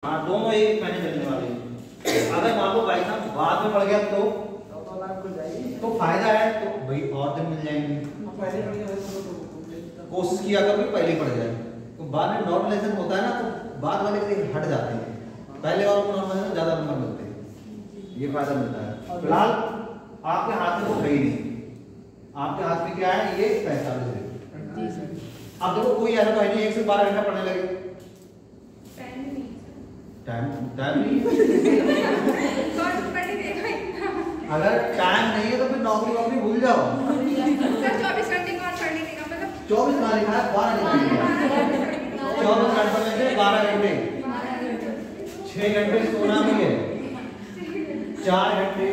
हाँ दोनों एक महीने चलने वाले हैं। अगर मान लो बाई चांस बाद में पड़ गया तो फायदा है, तो भाई और दिन मिल जाएंगे। कोशिश किया करो कि पहले ही पड़ जाए, तो बाद में नॉर्मलाइजेशन होता है ना, तो बाद वाले के हट जाते हैं, पहले वालों को नॉर्मलाइजेशन ज्यादा नंबर मिलते हैं, ये फायदा मिलता है। फिलहाल आपके हाथ में तो है ही नहीं, आपके हाथ में क्या है, ये 45 है। अब देखो कोई ऐसा तो है नहीं 1 से 12 घंटा पढ़ने लगे, टाइम नहीं अगर टाइम नहीं है तो फिर नौकरी भूल जाओ। 24 घंटे और पढ़ने देगा, मतलब 24 कहाँ लिखा है, 12 लिखा है। 24 घंटे में से 12 घंटे 6 घंटे सोना भी है, 4 घंटे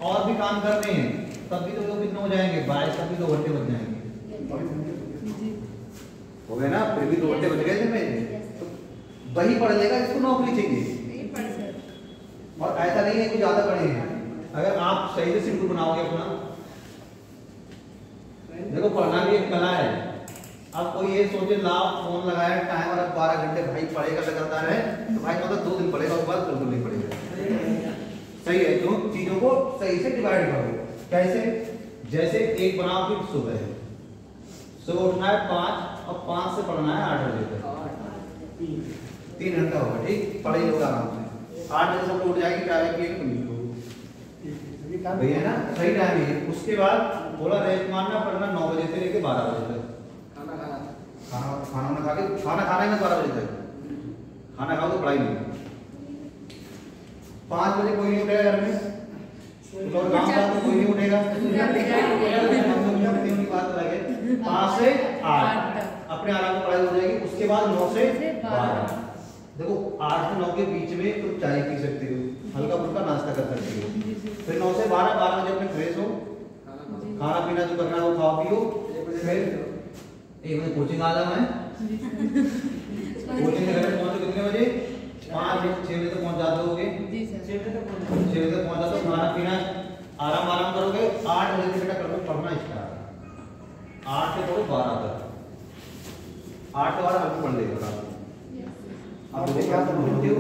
और भी काम करने हैं, तब भी तो लोग कितने हो जाएंगे, 22 तब भी 2 घंटे बच जाएंगे, हो गए ना, फिर भी 2 घंटे बच गए जिनमें, तो वही पढ़ लेगा जिसको नौकरी चाहिए। और ऐसा नहीं है कि ज्यादा पढ़े हैं, अगर आप सही से शेड्यूल बनाओगे अपना, देखो पढ़ना भी एक कला है। अब कोई ये सोचे लाओ फोन लगाया टाइम और 12 घंटे भाई पढ़ेगा लगातार है, तो भाई मतलब 2 दिन पढ़ेगा, उसके बाद बिल्कुल नहीं पढ़ेगा। सही है, तो चीजों को सही से डिवाइड करो। कैसे, जैसे एक बनाओ कि सुबह उठना है 5 और 5 से पढ़ना है 8 बजे तक, 3 घंटा होगा, ठीक, पढ़े लोग आराम से 8 बजे सब लोग उठ जाएंगे, क्या है कि भैया ना सही टाइम है। उसके बाद थोड़ा रेस्ट मारना, पढ़ना 9 बजे से लेके 12 बजे तक, खाना खा के, खाना खाना है 12 बजे तक, खाना खाओ तो पढ़ाई नहीं। 5 बजे कोई नहीं उठेगा घर में, तो गाँव का तो कोई नहीं उठेगा, बात अलग है। 5 से 8 अपने आराम से पढ़ाई हो जाएगी। उसके बाद 9 से 12, देखो 8 से 9 के बीच में तुम चाय पी सकते हो, हल्का फुल्का नाश्ता कर सकते हो, फिर 9 से 12 बजे अपने फ्रेश हो, खाना पीना जो करना है वो खाओ पियो, फिर 1 बजे कोचिंग आ जाना है, कोचिंग से घर पहुंचो कितने बजे, 5 से 6 बजे तक पहुंच जाते होगे, 6 बजे तक पहुंच जाते हो, खाना पीना आराम करोगे, 8 बजे से बेटा करोगे पढ़ना स्टार्ट, 8 से पढ़ो 12 तक, 8 से 12 पढ़ लेगा। आप मुझे क्या पढ़ते हो,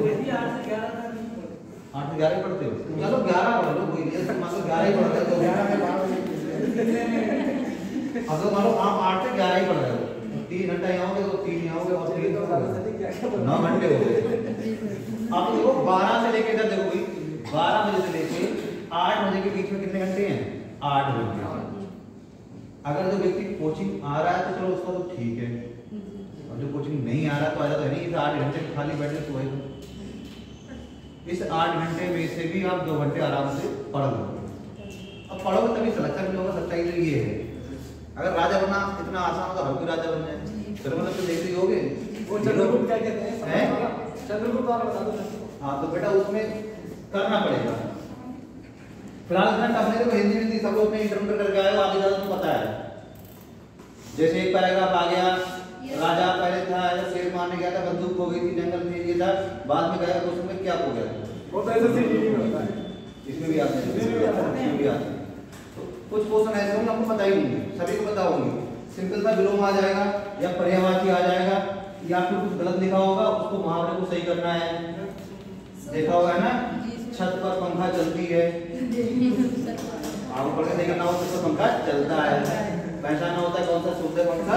8 से 11 पढ़ते हो, चलो 11 पढ़ लो, कोई नहीं, मान लो 11 ही पढ़ रहे हो, 11 से 12 अब तो मान लो आप 8 से 11 ही पढ़ रहे हो, 3 घंटा यहाँ होगे तो 3 यहाँ होगे और 3 9 घंटे हो गए। अब तो देखो 12 से लेके इधर देखो भाई, 12 बजे से लेके 8 बजे के बीच में कितने घंटे हैं, 8 घंटे। अगर जो व्यक्ति कोचिंग आ रहा है तो चलो उसका तो ठीक है, और जो कोचिंग नहीं आ रहा तो ऐसा तो नहीं, इस 8 घंटे खाली बैठे सोएगा, इस 8 घंटे में से भी आप 2 घंटे आराम से पढ़ लो। अब पढ़ोगे तभी सिलेक्शन भी होगा, सच्चाई तो ये है। अगर राजा बनना इतना आसान हो तो हम भी राजा बन जाए, फिर मतलब तो देखते ही होगे वो चंद्रगुप्त क्या कहते हैं, चंद्रगुप्त आप बता दो। हाँ तो बेटा उसमें करना पड़ेगा। फिलहाल इतना टफ नहीं, तो हिंदी सब लोग अपने इंटरव्यू करके आए हो, आगे ज्यादा तो पता है। जैसे एक पैराग्राफ आ गया, राजा पहले था ऐसा शेर मारने गया था, बंदूक हो गई थी, जंगल में ये था, बाद में गया तो उसमें क्या हो गया, वो तो ऐसा सीधी नहीं होता है, इसमें भी आते हैं, इसमें भी आते हैं। तो कुछ क्वेश्चन ऐसे होंगे आपको पता ही नहीं है, सभी को पता होंगे, सिंपल सा विलोम आ जाएगा या पर्यायवाची आ जाएगा, या फिर कुछ गलत लिखा होगा, उसको मुहावरे को सही करना है। देखा होगा ना, छत पर पंखा चलती है, आप पढ़ के देखना हो तो पंखा चलता है, पहचानना होता है कौन सा शुद्ध है कौन सा।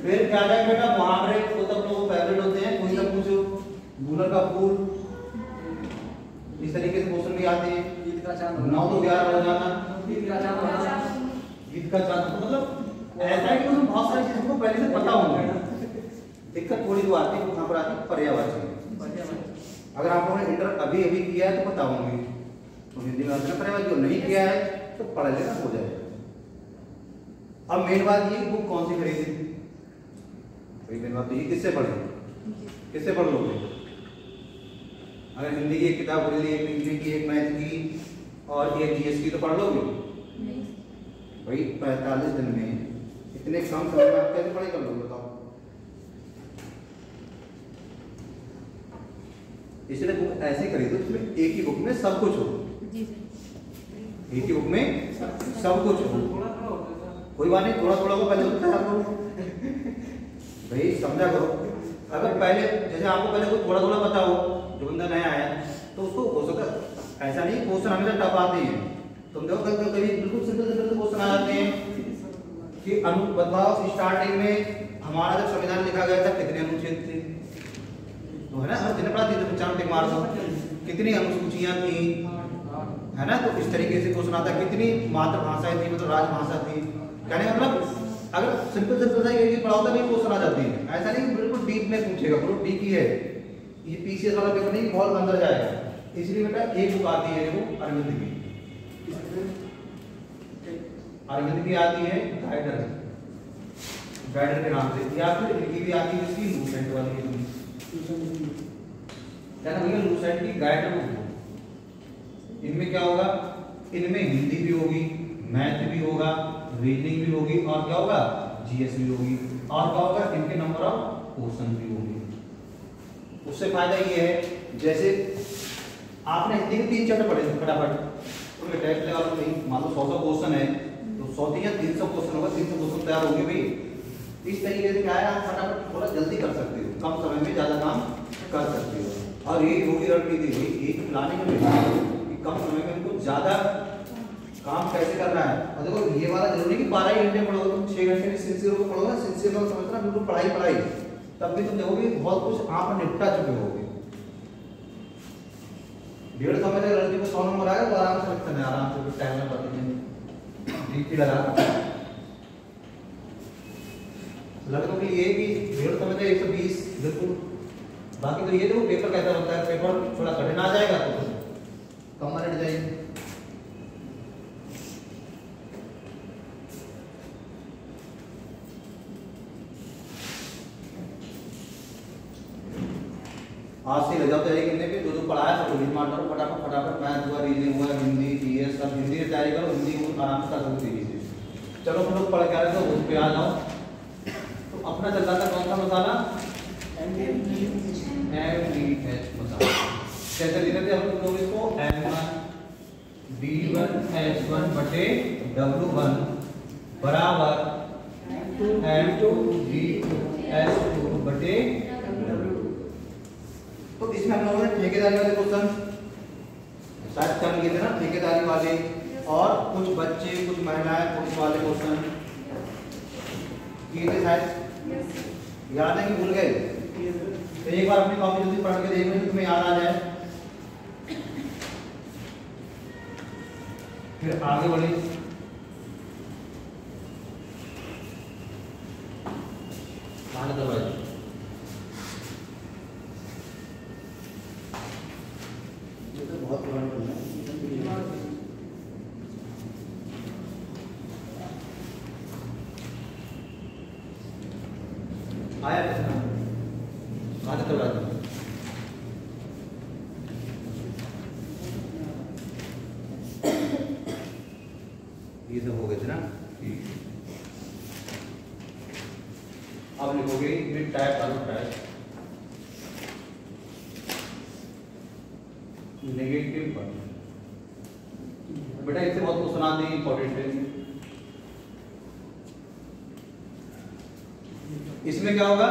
फिर क्या है बेटा, मुहावरे तो सब लोग फेवरेट होते हैं, कोई सब कुछ गूलर का फूल, इस तरीके से क्वेश्चन भी आते हैं। 9 तो 11 हो जाना, गीत का चांद, मतलब ऐसा है कि उसमें बहुत सारी चीजों को पहले से पता होंगे। दिक्कत थोड़ी जो आती है वो कहाँ पर आती है, पर्यायवाची। अगर आप लोगों ने इंटर अभी किया है तो पता होंगे, तो हिंदी में आते हैं पर्यायवाची, जो नहीं किया है तो पढ़ लेना हो जाएगा। अब मेन बात ये बुक कौन सी खरीदी, मेन बात तो ये किससे पढ़े, किससे पढ़ लोगे। अगर हिंदी की एक किताब खरीद ली, एक इंग्लिश की, एक मैथ की और एक जीएस की, तो पढ़ लोगे भाई 45 दिन में इतने कम समय में आप कैसे पढ़ाई कर लोगे बताओ। इसलिए बुक ऐसे खरीदो जिसमें एक ही बुक में सब कुछ हो, एक ही बुक में सब कुछ हो, कोई बात नहीं, थोड़ा थोड़ा को पहले होता है आप लोग भाई समझा करो। अगर पहले जैसे आपको पहले कोई थोड़ा थोड़ा पता हो, जो बंदा नया आया तो उसको हो सकता ऐसा नहीं क्वेश्चन हमेशा टफ आते हैं। तुम देखो कभी कभी बिल्कुल सिंपल सिंपल क्वेश्चन आ जाते हैं कि बताओ स्टार्टिंग में हमारा जब संविधान लिखा गया था कितने अनुच्छेद थे, तो है ना हर दिन पढ़ा थी तो 95 टिक मार दो, कितनी अनुसूचियां थी, है ना। तो इस तरीके से क्वेश्चन आता है कितनी मातृभाषाएं थी, मतलब राजभाषा थी, कहने मतलब अगर सिंपल सिंपल सा ये पढ़ा होता नहीं क्वेश्चन आ जाती है। ऐसा नहीं बिल्कुल डीप में पूछेगा, बिल्कुल डीप ही है ये, पीसीएस वाला पेपर नहीं बहुत अंदर जाएगा। इसलिए बेटा एक बुक आती है वो अरविंद की, अरविंद की आती है गाइडर, गाइडर के नाम से, या फिर इनकी भी आती है इसकी लूसेंट वाली क्या ना भैया, लूसेंट की गाइडर बुक। इनमें क्या होगा, इनमें हिंदी भी होगी, मैथ भी होगा, रीजनिंग भी होगी, और क्या होगा जीएस भी होगी, और क्या होगा इनके नंबर ऑफ क्वेश्चन भी होंगे। उससे फायदा ये है जैसे आपने हिंदी के 3 चैप्टर पढ़े फटाफट, उनके टेस्ट लगा लो, मान लो 100 क्वेश्चन है तो 100 या 300 क्वेश्चन होगा, 300 क्वेश्चन तैयार होंगे भाई। इस तरीके से क्या है आप फटाफट थोड़ा जल्दी कर सकते हो, कम समय में ज्यादा काम कर सकते हो। और ये होगी रणनीति भाई एक प्लानिंग में कम समय में उनको ज्यादा काम कैसे करना है। और देखो ये वाला जरूरी नहीं कि 12 ही घंटे पढ़ोगे, तुम 6 घंटे में सिंसियर होकर पढ़ोगे ना, सिंसियर होकर समझना बिल्कुल पढ़ाई पढ़ाई, तब भी तुम देखोगे बहुत कुछ आप निपटा चुके होगे। 1.5 समय तक रणनीति में 100 नंबर आएगा तो आराम से लिखते हैं, आराम से टाइम में पढ़ते हैं, डीपी लगा लगता है कि ये भी 1.5 समय तक 120 बिल्कुल। बाकी तो ये देखो पेपर कैसा होता है, पेपर थोड़ा कठिन आ जाएगा तो कम मार्क्स हट जाएंगे। आज से लग जाओ तैयारी करने पे, जो पढ़ाया सब रिवीजन मार दो फटाफट फटाफट, मैथ हुआ, रीजनिंग हुआ, हिंदी जीएस सब हिंदी की तैयारी करो, हिंदी को आराम से कर सकते हैं। चलो हम लोग पढ़ के आ रहे थे उस पे आ जाओ। तो अपना चल रहा था कौन सा मसाला, MDH मसाला। कैसे लिखते थे हम लोग इसको, M1 D1H1 बटे W1 बराबर M2 D2H2 बटे। तो इसमें हम लोगों ने ठेकेदारी वाले क्वेश्चन शायद कर लिए थे ना, ठेकेदारी वाले, और कुछ बच्चे कुछ महिलाएं पुलिस वाले क्वेश्चन किए थे शायद, याद है कि भूल गए? तो एक बार अपनी कॉपी जल्दी पढ़ के देख लो तुम्हें याद आ जाए, फिर आगे बढ़े। बहुत पुराना आया आगे तो बात ये सब हो गए थे ना। अब लिखोगे with type also type negative पर बेटा इससे बहुत क्वेश्चन आते हैं, इंपॉर्टेंट है। इसमें क्या होगा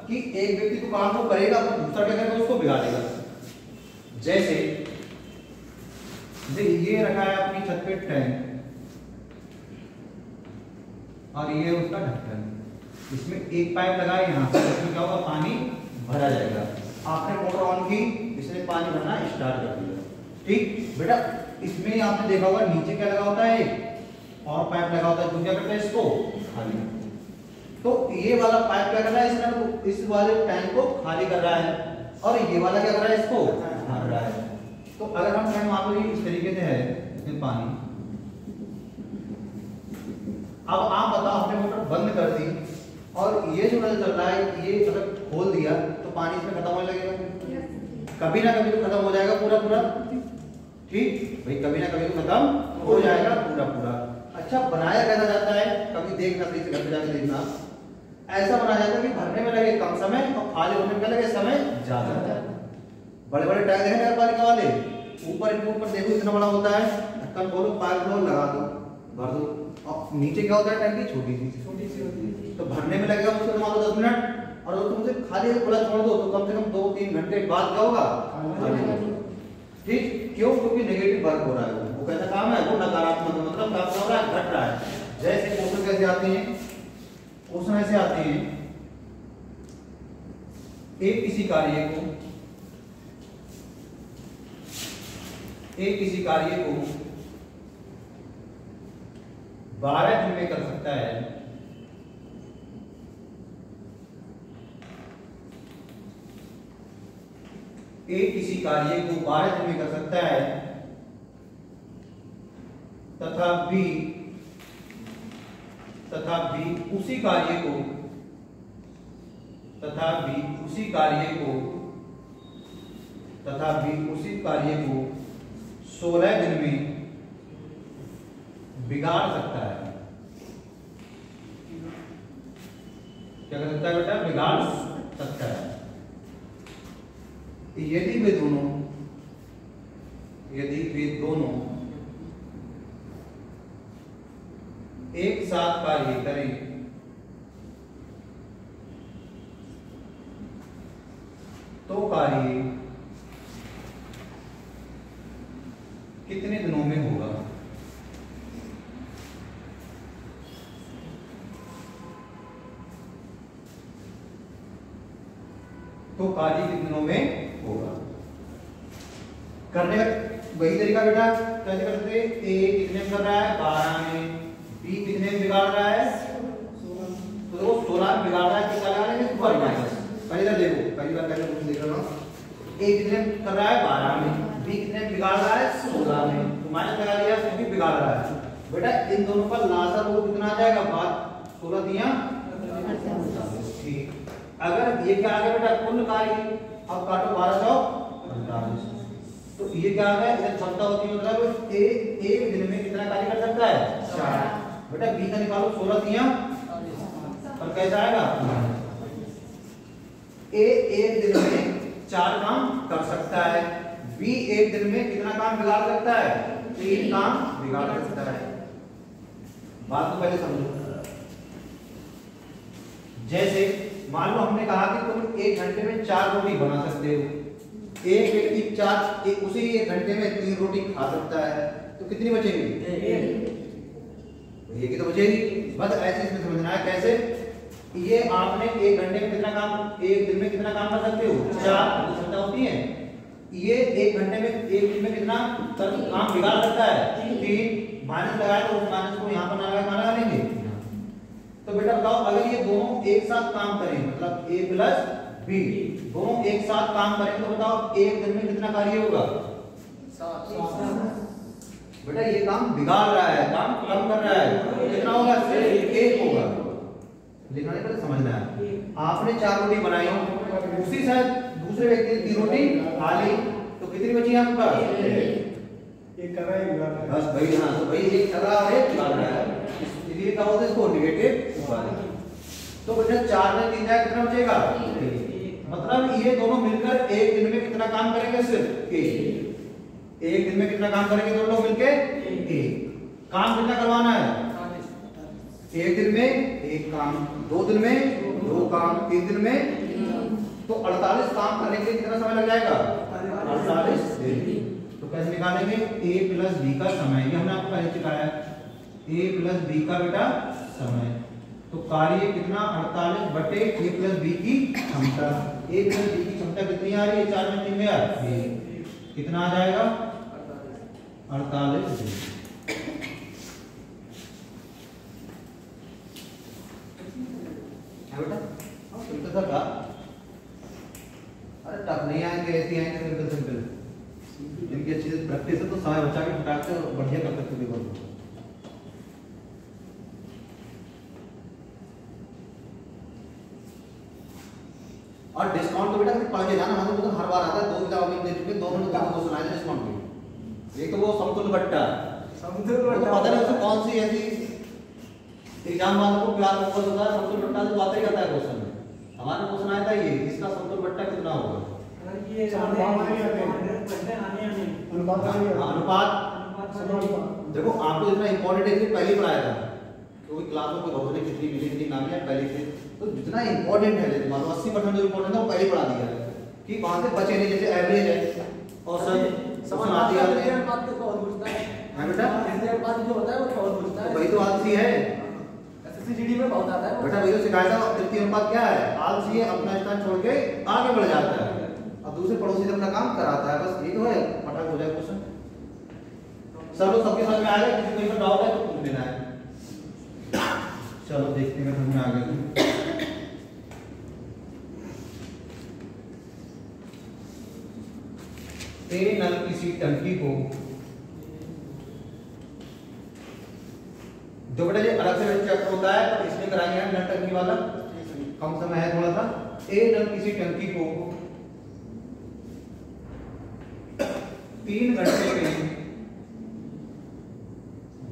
कि एक व्यक्ति को काम को करेगा तो दूसरा क्या करेगा, उसको बिगाड़ेगा। जैसे ये रखा है अपनी छत पे टैंक और ये उसका ढक्कन, इसमें एक पाइप लगा है यहाँ से, इसमें क्या होगा पानी भरा जाएगा। आपने मोटर ऑन की, इसने पानी भरना स्टार्ट कर दिया, ठीक बेटा। इसमें आपने देखा होगा नीचे क्या लगा होता है, और पाइप लगा होता है, जो क्या करता है इसको खाली। तो ये वाला पाइप क्या कर रहा है, इसमें इस वाले टैंक को खाली कर रहा है, और ये वाला क्या कर रहा है, इसको भर रहा है। तो अगर हम टैंक मान लो इस तरीके से है, इसमें पानी, अब आप बताओ आपने मोटर बंद कर दी और ये जो नल चल रहा है ये अगर खोल दिया तो पानी इसमें खत्म होने लगेगा, कभी ना कभी तो खत्म हो जाएगा पूरा पूरा, ठीक भाई, कभी ना कभी तो खत्म हो जाएगा पूरा पूरा। अच्छा बनाया कैसा जाता है, कभी देखना सही से घर पे जाके देखना, ऐसा बनाया जाता है कि भरने में लगे कम समय और खाली होने में लगे समय ज्यादा। बड़े बड़े टैंक हैं नगर पालिका वाले, ऊपर इनके ऊपर देखो इतना बड़ा होता है, ढक्कन खोलो, पाइप लो, लगा दो, भर दो, और नीचे क्या होता है टैंकी छोटी सी होती है, तो भरने में लगेगा मुझको मान लो 10 मिनट, और अगर तुम उसे खाली खुला छोड़ दो तो कम से कम 2-3 घंटे बाद क्या होगा, ठीक। क्यों? क्योंकि नेगेटिव वर्क हो रहा है, वो कैसा काम है, वो नकारात्मक, मतलब काम हो रहा है, घट रहा है। जैसे क्वेश्चन कैसे आते हैं, क्वेश्चन ऐसे आते हैं, एक किसी कार्य को 12 दिन में कर सकता है, एक किसी कार्य को 12 दिन में कर सकता है तथा B उसी कार्य को 16 दिन में बिगाड़ सकता है। क्या कर सकता है बेटा? बिगाड़ सकता है। यदि वे दोनों एक साथ कार्य करें तो कार्य कितने दिनों में होगा? तो कार्य कितने दिनों में होगा? करने का वही तरीका बेटा, कैसे करते हैं? ए कितने में कर रहा है? 12 में। बी कितने में बिगाड़ रहा है? 16। तो देखो 16 में बिगाड़ रहा है, कितना लगा लेंगे? Super minus. पहली बार देखो, पहली बार देख रहा हूँ, ए कितने में कर रहा है? 12 में। बी कितने में बिगाड़ रहा है? 16 में। तो माइनस लगा लिया, क्योंकि बिगाड़ रहा है। बेटा इन दोनों का लासा वो कितना आ जाएगा? 16 दिया, ठीक। अगर ये क्या आ गया बेटा? कुल कार्य, अब काटो 1248। तो ये क्या आ गया? इधर क्षमता होती है, मतलब एक दिन में कितना कार्य कर सकता है? 4। बेटा बी का निकालो, 16 दिया, और कैसा आएगा? ए एक दिन में 4 काम कर सकता है, बी एक दिन में कितना काम बिगाड़ सकता है? 3 काम बिगाड़ सकता है। बात तो पहले समझो। जैसे मान लो हमने कहा कि तुम 1 घंटे में 4 रोटी बना सकते हो, एक व्यक्ति उसी 1 घंटे में 3 रोटी खा सकता है, तो कितनी बचेगी? एक ही तो बचेगी। बस ऐसे इसमें समझना है। कैसे? ये आपने 1 घंटे में कितना काम, एक दिन में कितना काम कर सकते हो? 4 क्षमता होती है। ये 1 घंटे में, एक दिन में कितना काम बिगाड़ सकता है? 3। माइनस लगाए तो उस माइनस को यहाँ पर ना लगा लेंगे। तो बेटा बताओ, अगर ये दोनों एक साथ काम करें, मतलब A प्लस B दोनों एक साथ काम करें, तो बताओ एक दिन में कितना कार्य होगा? 7। बेटा ये काम बिगाड़ रहा है, काम कम कर रहा है, कितना होगा? सिर्फ 1 होगा। लिखना नहीं, पहले समझना है। आपने 4 रोटी बनाई, उसी साथ दूसरे व्यक्ति ने 3 रोटी खा ली, तो कितनी बची आपके पास? एक कर रहा है, बस भाई। हाँ, तो भाई एक कर रहा है, बिगाड़ रहा है, इसलिए क्या होता है इसको? नेगेटिव। तो बेटा 4 में 3 जाए, कितना बचेगा? मतलब ये दोनों मिलकर एक दिन में कितना काम करेंगे? सिर्फ 1। एक दिन में कितना काम करेंगे दोनों लोग मिलके? 1। काम कितना करवाना है? एक दिन में 1 काम, 2 दिन में 2 काम, 3 दिन में, तो 48 काम करने के लिए कितना समय लग जाएगा? 48 दिन। तो कैसे निकालेंगे? A प्लस B का समय, ये हमने आपको पहले सिखाया है। A प्लस B का बेटा समय, तो कार्य कितना? 48 बटे A प्लस B की क्षमता। A प्लस B की क्षमता कितनी आ रही है? 4 में 3 गया, कितना आ जाएगा? 48 दिन। बेटा सिंपल सा था। अरे टफ नहीं आएंगे, ऐसे आएंगे सिंपल सिंपल। जिनकी अच्छी से प्रैक्टिस है तो समय बचा के फटाक से बढ़िया कर सकते हो। और डिस्काउंट तो बेटा पढ़ के जाना, हमारे तो हर बार आता है। 2 किताब में दे चुके, 2 मिनट तक 2 सुनाए डिस्काउंट के। एक तो वो समतुल्य बट्टा, पता नहीं उसमें कौन सी ऐसी एग्जाम वालों को प्यार फोकस होता है। समतुल्य बट्टा से बात ही करता है क्वेश्चन में। हमारा क्वेश्चन आया था ये, इसका समतुल्य बट्टा कितना होगा? अनुपात। देखो आपको इतना इंपॉर्टेंट है कि पहले ही पढ़ाया था, तो कोई क्लास में कोई भरोसे कितनी मिली कितनी ना मिले पहले से, तो जितना इंपॉर्टेंट है जैसे मान लो 80% जो इंपॉर्टेंट है वो पहले पढ़ा दिया है कि वहां से बचे नहीं, जैसे एवरेज है और सर समझ आती है बात को बहुत पूछता है हां बेटा, इसलिए बात जो होता है वो बहुत पूछता है, वही तो आलसी है एसएससीजीडी में बहुत आता है बेटा, वही तो शिकायत है। तृतीय अनुपात क्या है, आलसी है, अपना स्थान छोड़ के आगे बढ़ जाता है, अब दूसरे पड़ोसी से अपना काम कराता है, बस यही तो है, फटाक हो जाए क्वेश्चन। सब लोग सबके समझ में आ गया, किसी को डाउट है तो पूछ लेना है। चलो देखते हैं समझ में आ गया। ए नल किसी टंकी को, जो बेटा ये अलग से चेक होता है पर इसमें कराएंगे हम नल टंकी वाला, कम समय है थोड़ा सा। ए नल किसी टंकी को 3 घंटे में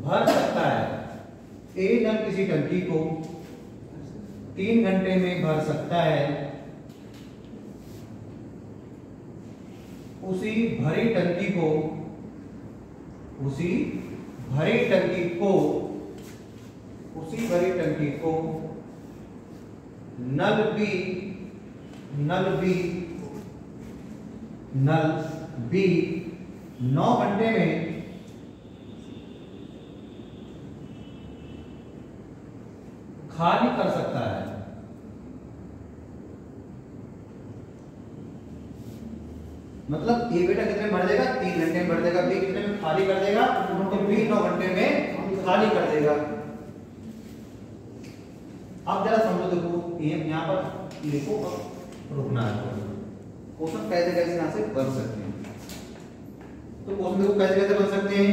भर सकता है। ए नल किसी टंकी को 3 घंटे में भर सकता है। उसी भरी टंकी को नल बी 9 घंटे में खाली कर सकता है। मतलब ए बेटा कितने में भर देगा, 3 घंटे में भर देगा, बी कितने में खाली कर देगा, तो बी 9 घंटे में खाली कर देगा। अब जरा समझो, देखो ये यहाँ पर लिखो, रुकना है, क्वेश्चन कैसे कैसे यहाँ से बन सकते हैं। तो क्वेश्चन देखो कैसे कैसे बन सकते हैं।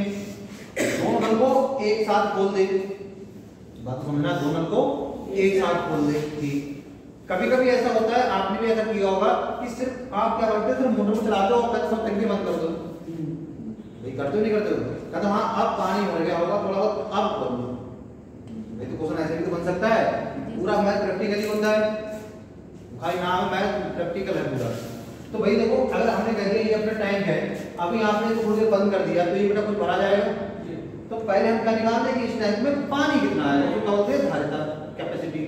दोनों नल को एक साथ खोल दे, बात समझना, दोनों नल को एक साथ खोल दे। ठीक, कभी कभी ऐसा होता है, आपने भी ऐसा किया होगा कि सिर्फ आप क्या करते हो, सिर्फ मोटर को चलाते हो और सब टंकी बंद कर दो, भाई करते हो नहीं करते हो, कहते हाँ अब पानी भर गया होगा थोड़ा बहुत, अब कर दो। भाई तो क्वेश्चन ऐसे भी तो बन सकता है, पूरा मैथ प्रैक्टिकली बनता है, भाई नाम मैथ प्रैक्टिकल है पूरा। तो भाई देखो, अगर हमने कह दिया ये अपना टैंक है, अभी आपने थोड़ी देर बंद कर दिया तो ये बेटा कुछ भरा जाएगा, तो पहले हम क्या निकाल दें कि इस टैंक में पानी कितना है, उसको क्या बोलते हैं धारिता कैपेसिटी।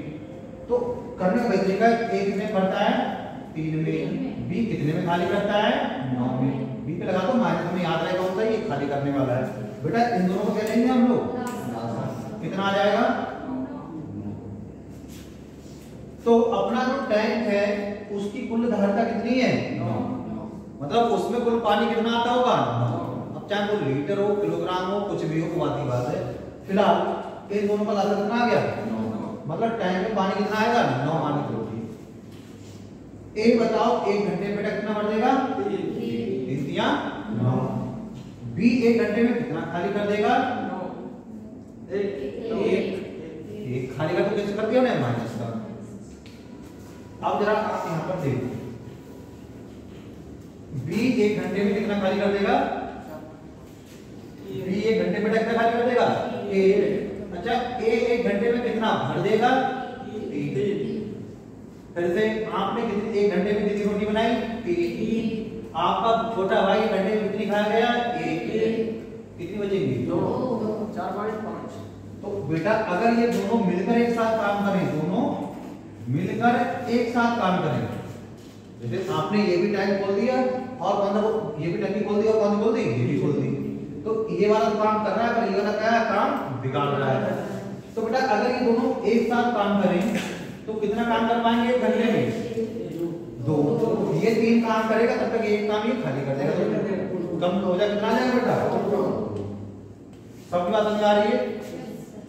तो करने का तरीका ए कितने भरता है, 3 में, बी कितने में खाली करता है, 9 में। बी पे लगा दो माइनस, में याद रहेगा कौन सा ये खाली करने वाला है। बेटा इन दोनों को क्या लेंगे हम लोग, कितना आ जाएगा। तो अपना जो टैंक है उसकी कुल धारिता कितनी है, 9, मतलब उसमें कुल पानी कितना आता होगा, 9। अब चाहे वो लीटर हो, किलोग्राम हो, कुछ भी हो, वो बात की बात है। फिलहाल इन दोनों का धारिता कितना आ गया, 9, मतलब टैंक में पानी कितना आएगा, 9 मान के चलो। ए बताओ 1 घंटे में बेटा कितना भर देगा, 9। बी 1 घंटे में कितना खाली कर देगा, 1 खाली कर, तो कैसे कर दिया ना माइनस का। अब जरा आप यहाँ पर देखो, बी 1 घंटे में कितना खाली कर देगा, बी 1 घंटे में कितना खाली कर देगा, ए। अच्छा ए 1 घंटे में कितना भर देगा, 3। फिर से आपने कितनी 1 घंटे में कितनी रोटी बनाई, 3। आपका छोटा भाई 1 घंटे में कितनी खाया गया, 1। कितनी बचेंगी, 2, 4.5। तो बेटा अगर ये दोनों मिलकर एक साथ काम करें, दोनों मिलकर एक साथ काम करें, जैसे आपने ये भी टैंक खोल दिया और बंद, ये भी टंकी खोल दी और बंद खोल दी, ये भी खोल दी, तो ये वाला तो काम कर रहा है पर ये वाला क्या है, काम बिगाड़ रहा है। तो बेटा अगर ये दोनों एक साथ काम करें तो कितना काम कर पाएंगे 1 घंटे में, 2। ये 3 काम करेगा तब तक एक काम ये खाली कर देगा, कम हो जाए कितना आ जाएगा बेटा, सबकी बात समझ आ रही है।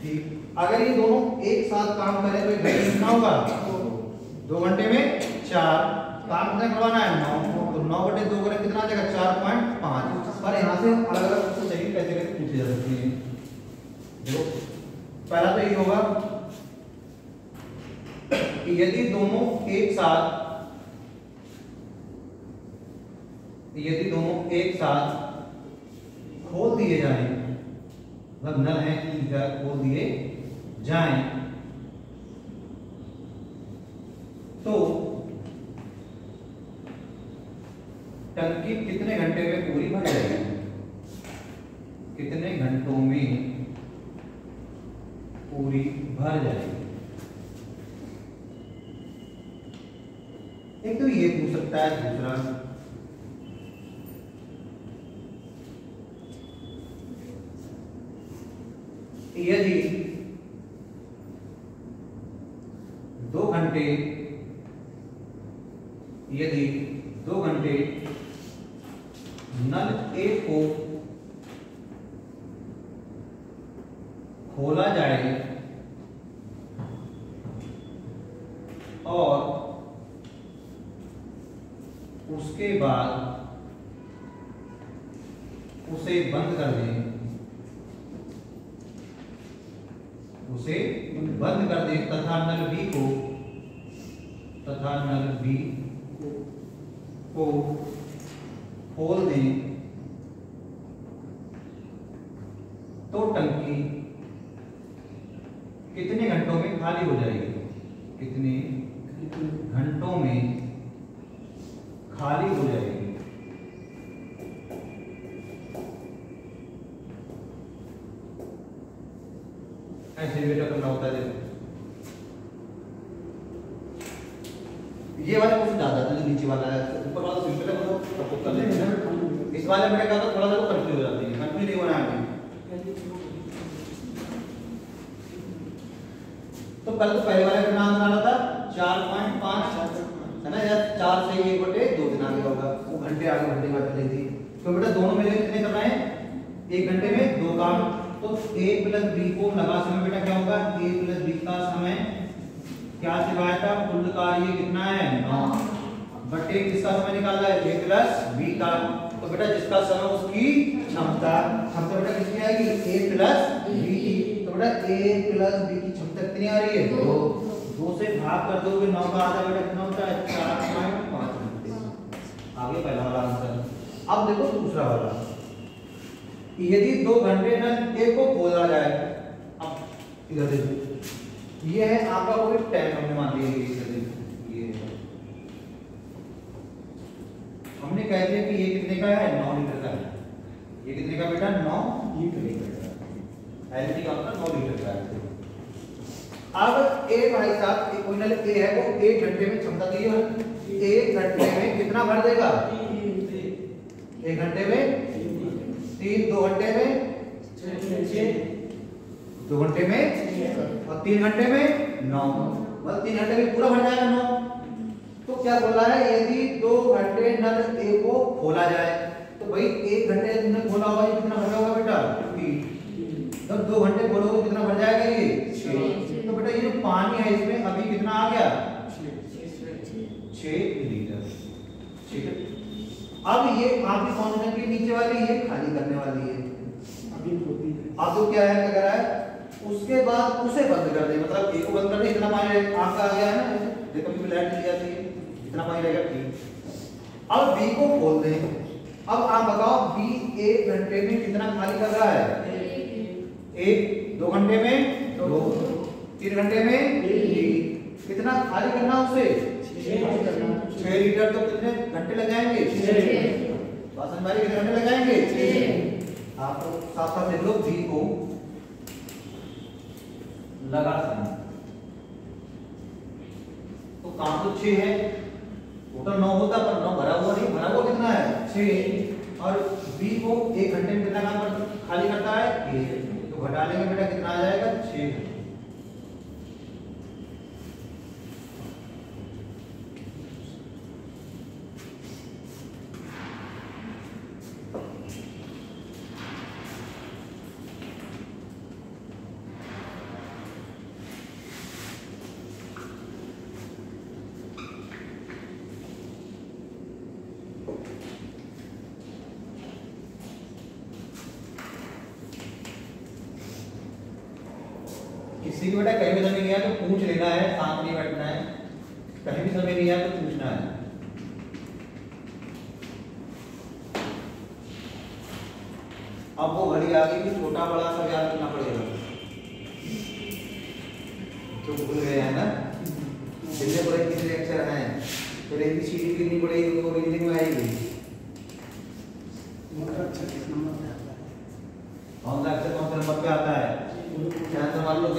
ठीक, अगर ये दोनों एक साथ काम करें तो 1 घंटे में कितना होगा, 2 घंटे में 4। काम कितना करवाना है, 9, तो 9/2 करें कितना आ जाएगा, 4.5। पर यहाँ से अलग अलग पूछे चाहिए, कैसे कैसे पूछे जा सकते हैं। देखो पहला तो ये होगा कि यदि दोनों एक साथ खोल दिए जाएं, मतलब नल है खोल दिए जाएं, तो टंकी कितने घंटे में पूरी भर जाएगी, कितने घंटों में पूरी भी भर जाएगी। एक तो ये पूछ सकता है, दूसरा यदि 2 घंटे नल ए को खोला जाए और उसके बाद उसे बंद कर दें, तथा नल बी को खोल दें, तो टंकी कितने घंटों में खाली हो जाएगी? कितने घंटों में खाली हो जाएगी? ऐसे बेटा करना होता है। ये वाला कुछ ज्यादा था, जो नीचे वाला है, ऊपर वाला सिंपल है, वो सब कर लेते हैं। इस वाले में क्या होता है, थोड़ा सा तो कंफ्यूज हो जाती है, कंफ्यूज नहीं होना है। तो कल तो पहले वाले का नाम बना था 4.5 है ना, या 4 से 1/2 दिन आगे होगा, वो घंटे आगे घंटे बाद चली थी। तो बेटा दोनों में कितने करना है? 1 घंटे में 2 काम। तो a + b को लगा समय बेटा क्या होगा? a + b का समय क्या सिवाया था? कुल कार्य कितना है? 9 बटे किसका समय निकालना है? a + b का। तो बेटा जिसका समय उसकी क्षमता बेटा कितनी आएगी? a + b की। तो बेटा a + b की क्षमता कितनी आ रही है? 2 से भाग कर दोगे 9 का आधा बेटा कितना होता है? 4.5 घंटे। आगे पहला वाला आंसर। अब देखो दूसरा वाला, यदि 2 घंटे नल ए को खोला जाए, अब इधर देखो, ये है आपका कोई टाइम, हमने मान लिया ये हमने कह दिया कि ये कितने का है? 9 लीटर का है। ये कितने का बेटा? 9 लीटर का। एलटी का मतलब 9 लीटर का है। अब ए भाई साहब, कोई नल ए है, वो 1 घंटे में क्षमता दी है, 1 घंटे में कितना भर देगा? 1 घंटे में 3, 2 घंटे में 6, 2 घंटे में और 3 घंटे में 9, मतलब 3 घंटे में पूरा भर जाएगा 9। तो क्या बोला है? यदि 2 घंटे नल ए को खोला जाए, तो भाई 1 घंटे तुमने खोला होगा, ये कितना भरा होगा बेटा? 3। जब 2 घंटे खोलोगे कितना भर जाएगा? ये 6। तो बेटा ये जो पानी है इसमें अभी कितना आ गया? 6 लीटर। ठीक है, अब ये आपकी कौन सी की नीचे वाली, ये खाली करने वाली है। अब तो क्या है, क्या है? उसके बाद उसे बंद कर दे, मतलब एक को बंद कर दे, इतना पानी आपका आ गया है ना, देखो कभी लाइट चली जाती है, इतना पानी रहेगा, ठीक। अब बी को खोल दे। अब आप बताओ बी 1 घंटे में कितना खाली कर रहा है? 1, 2 घंटे में 2, 3 घंटे में 3। कितना खाली करना उसे? 6 लीटर। तो कितने घंटे लग जाएंगे? 6। बासन भाई कितने घंटे लग जाएंगे? 6। आप तो साथ साथ लिख लो, बी को लगा समय, तो काम तो 6 है, टोटल 9 होता, पर 9 भरा हुआ नहीं, भरा हुआ कितना है? 6। और बी को 1 घंटे में कितना काम खाली करता है? 1। तो घटा लेंगे बेटा, कितना आ जाएगा? 6। किसी की बेटा कहीं भी समय नहीं आया तो पूछ लेना है, साथ नहीं बैठना है। कहीं भी समय नहीं आया तो पूछना है। अब वो घड़ी आ गई कि छोटा बड़ा सब याद करना पड़ेगा, तो भूल गए हैं ना। जितने बड़े कितने अक्षर हैं, फिर ABCD कितनी पड़ेगी, वो रीजनिंग में आएगी। कौन सा अक्षर कौन से नंबर पे आता है? ध्यान से मान लो, तो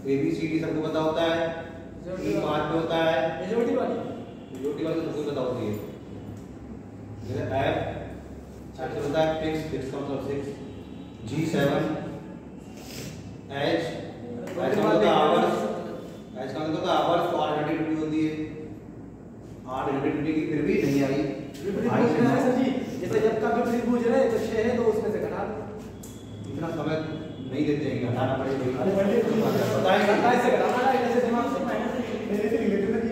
ABCD सबको पता होता है, E 5 पे होता है, मेजॉरिटी वाली मेजॉरिटी वाली सबको पता होती है। जैसे F से होता है फिक्स, फिक्स का मतलब 6, G 7, H का मतलब आवर्स, H का मतलब आवर्स तो 8 घंटे ड्यूटी होती है, 8 घंटे ड्यूटी की फिर भी नहीं आई। सर जी जैसे जब का भी पूछ रहे हैं तो 6 है तो उसमें से घटा दो। इतना समय नहीं देते हैं कि हटाना पड़ेगा। अरे बड़े बताएंगे 27 से घटाना है ऐसे दिमाग से मेरे से रिलेटेड है कि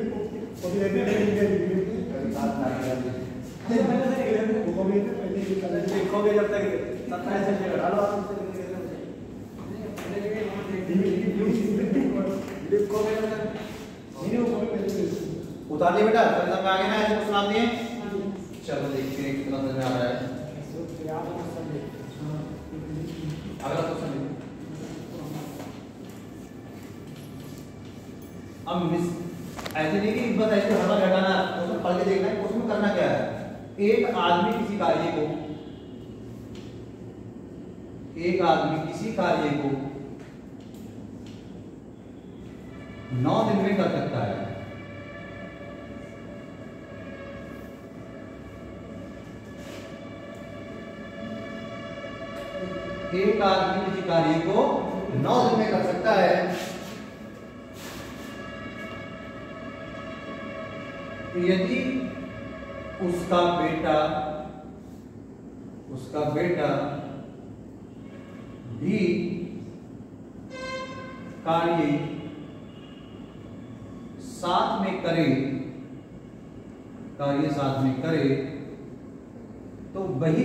वो भी रहते हैं मैंने से रिलेटेड वो भी रहते पहले ये कर देखोगे जब तक 27 से घटा लो आप देखोगे जब तक उतार दिए बेटा, समझ में आ गया ना? ऐसे क्वेश्चन आते हैं। चलो देखते हैं कितना समझ में आ रहा है। अगला क्वेश्चन अब मिस ऐसे नहीं कि बस ऐसे हर बार घटाना, क्वेश्चन पढ़ के देखना है क्वेश्चन में करना क्या है। एक आदमी किसी कार्य को 9 दिन में कर सकता है। एक आदमी किसी कार्य को 9 दिन में कर सकता है। यदि उसका बेटा भी कार्य साथ में करे तो वही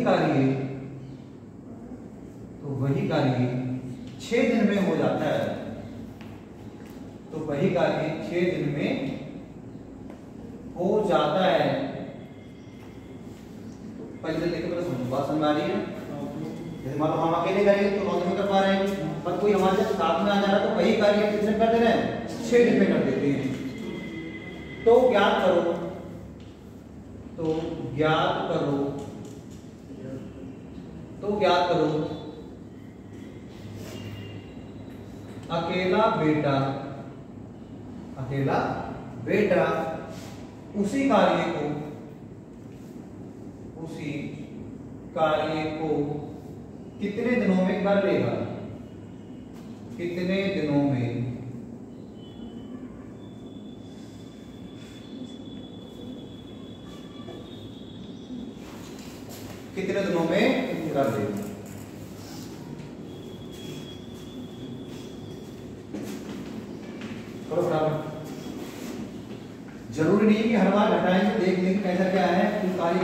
कार्य 6 दिन में हो जाता है। तो वही कार्य 6 दिन में हो जाता है। पहले देखो पहले बात समझ आ रही है। जैसे मान लो हम अकेले करेंगे तो 9 दिन में कर पा रहे हैं, पर कोई हमारे साथ में आ जा रहा है तो वही कार्य कितने कर दे रहे हैं? 6 दिन में कर देते हैं। तो ज्ञात करो अकेला बेटा उसी कार्य को कितने दिनों में कर लेगा? कितने दिनों में कर देगा? करो बराबर। जरूरी नहीं है कि हर बार घटाएंगे देख लेंगे कैसा क्या है, कोई कार्य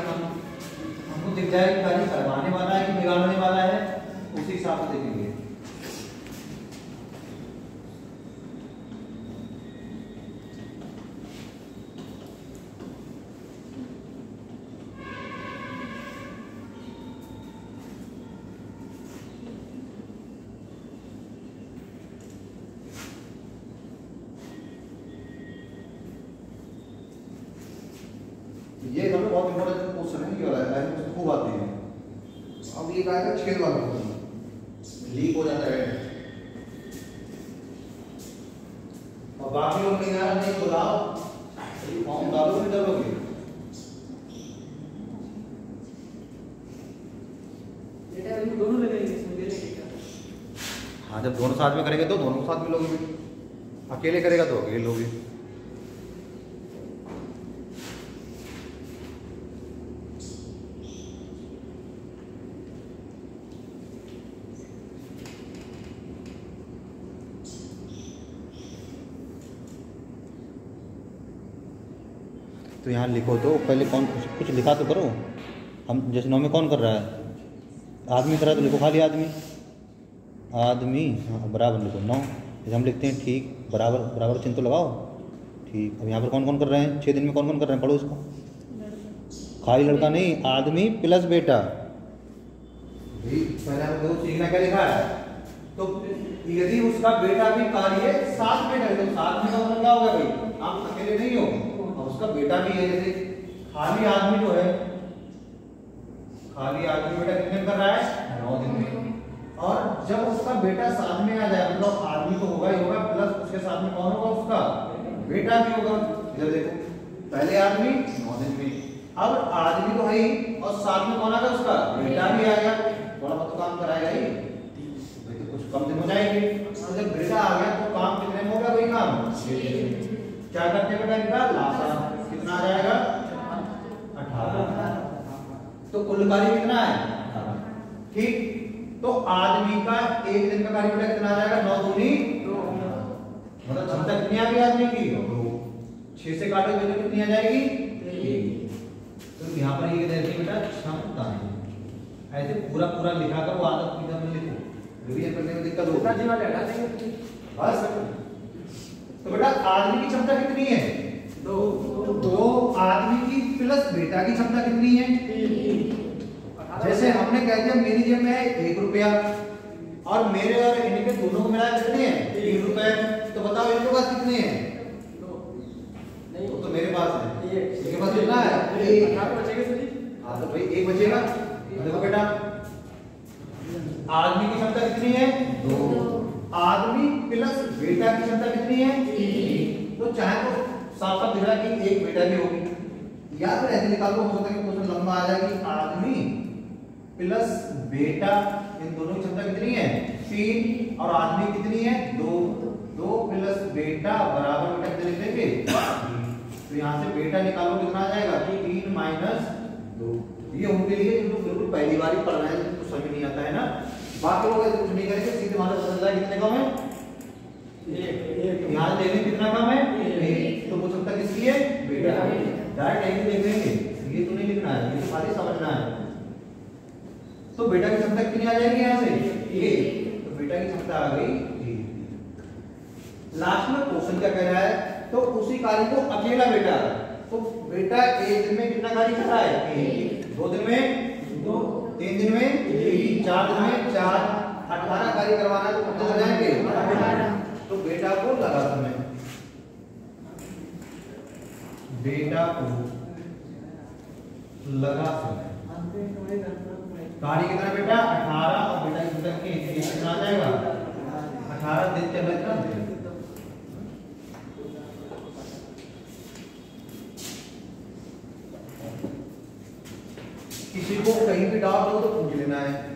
हमको दिख जाए कि कार्य करवाने वाला है कि बिगाड़ने वाला है, उसी हिसाब से देखेंगे। ये हमें बहुत इंपॉर्टेंट क्वेश्चन है, ये वाला है खूब आते हैं। अब ये आएगा छेद वाला क्वेश्चन, लीक हो जाता है और बाकी लोग नहीं यार नहीं बुलाओ फॉर्म डालो नहीं डालोगे। बेटा अभी दोनों लगेंगे इसमें देने के क्या? हाँ जब दोनों साथ में करेंगे तो दोनों साथ में लोगे, अकेले करेगा तो अकेले लोगे। तो यहाँ लिखो तो पहले कौन कुछ लिखा तो करो। हम जैसे 9 में कौन कर रहा है? आदमी कर रहा है तो लिखो खाली आदमी हाँ बराबर लिखो 9। जैसे हम लिखते हैं ठीक बराबर चिन्ह तो लगाओ ठीक। अब यहाँ पर कौन कौन कर रहे हैं? 6 दिन में कौन कौन कर रहे हैं? पढ़ो इसको। खाली लड़का नहीं, आदमी प्लस बेटा। पहले हमको सीखना क्या लिखा है? तो यदि उसका बेटा भी कार्य साथ में करे तो साथ में का मतलब क्या होगा भाई? आप अकेले नहीं हो, उसका बेटा भी है। जैसे खाली आदमी जो है, खाली आदमी बेटा कितने कर रहा है? 9 दिन में। और जब उसका बेटा साथ में आ जाए, मतलब आदमी तो होगा ही होगा, प्लस उसके साथ में कौन होगा, उसका बेटा भी होगा। इधर देखो, पहले आदमी 9 दिन में, अब आदमी तो है ही और साथ में कौन आ गया, उसका बेटा भी आ गया, थोड़ा बहुत काम कराएगा ही, तो कुछ कम दिन हो जाएंगे। और जब बेटा आ गया तो काम कितने में हो गया, वही काम क्या करते बेटा, इनका लासा कितना आ जाएगा, 18। तो कुल कार्य कितना है, 18। ठीक, तो आदमी का एक दिन का कार्य बेटा कितना आ जाएगा, 9 दूनी 2, मतलब क्षमता कितनी आ गई आदमी की, 2। 6 से काटोगे तो कितनी आ जाएगी, 1। तो यहाँ पर ये देखिए बेटा क्षमता है, ऐसे पूरा पूरा लिखा कर वो आदत की तरह लिखो, रिवीजन करने में दिक्कत होगी। जी वाले हटा देंगे बस। तो बेटा आदमी की क्षमता कितनी है, 2 आदमी की प्लस बेटा की क्षमता कितनी है, 3। जैसे हमने कह दिया मेरी जेब में है 1 रुपया और मेरे और इनके दोनों को मिला कितने हैं, 3 रुपए। तो बताओ इनके पास कितने हैं, 2 नहीं, तो मेरे पास है, इनके पास कितना है, 1। बचेगा सर जी, हाँ तो भाई 1 बचेगा। देखो बेटा आदमी की क्षमता कितनी है, 2 आदमी प्लस बेटा की क्षमता कितनी है, 3। तो चाहे तो साफ साफ दिख रहा है कि एक बेटा भी होगी, या फिर ऐसे निकाल लो, हो सकता है कि क्वेश्चन लंबा आ जाए कि आदमी प्लस बेटा, इन दोनों की क्षमता कितनी है, 3 और आदमी कितनी है, 2 प्लस बेटा बराबर बेटा कितने लिख देंगे, 3। तो यहाँ से बेटा निकालो कितना आ जाएगा, 3 माइनस 2। ये उनके लिए जो बिल्कुल पहली बार ही पढ़ रहे हैं, तो समझ नहीं आता है ना, बाकी लोग ऐसे कुछ नहीं करेंगे, सीधे मान लो पता है कितने कम है, 1। यहाँ देखने कितना कम है, 1। तो वो क्षमता किसकी है, बेटा। डायरेक्ट ऐसे देख लेंगे, ये तो नहीं लिखना है, ये तो खाली समझना है। तो बेटा की क्षमता कितनी आ जाएगी यहाँ से, 1। तो बेटा की क्षमता आ गई 1। लास्ट में क्वेश्चन क्या कह रहा है, तो उसी कार्य को अकेला बेटा, तो बेटा 1 दिन में कितना कार्य कर रहा है, 1। 2 दिन में 2, 3 दिन में 3, 4 दिन में 4, 18 कार्य करवाना तो कितने हो जाएंगे, 18। तो बेटा को लगा समय, बेटा को लगा समय, कार्य कितना बेटा, 18 और बेटा की क्षमता कितना आ जाएगा, 18 दिन के अंदर कितना देगा। किसी को कहीं भी डाउट हो तो पूछ लेना है।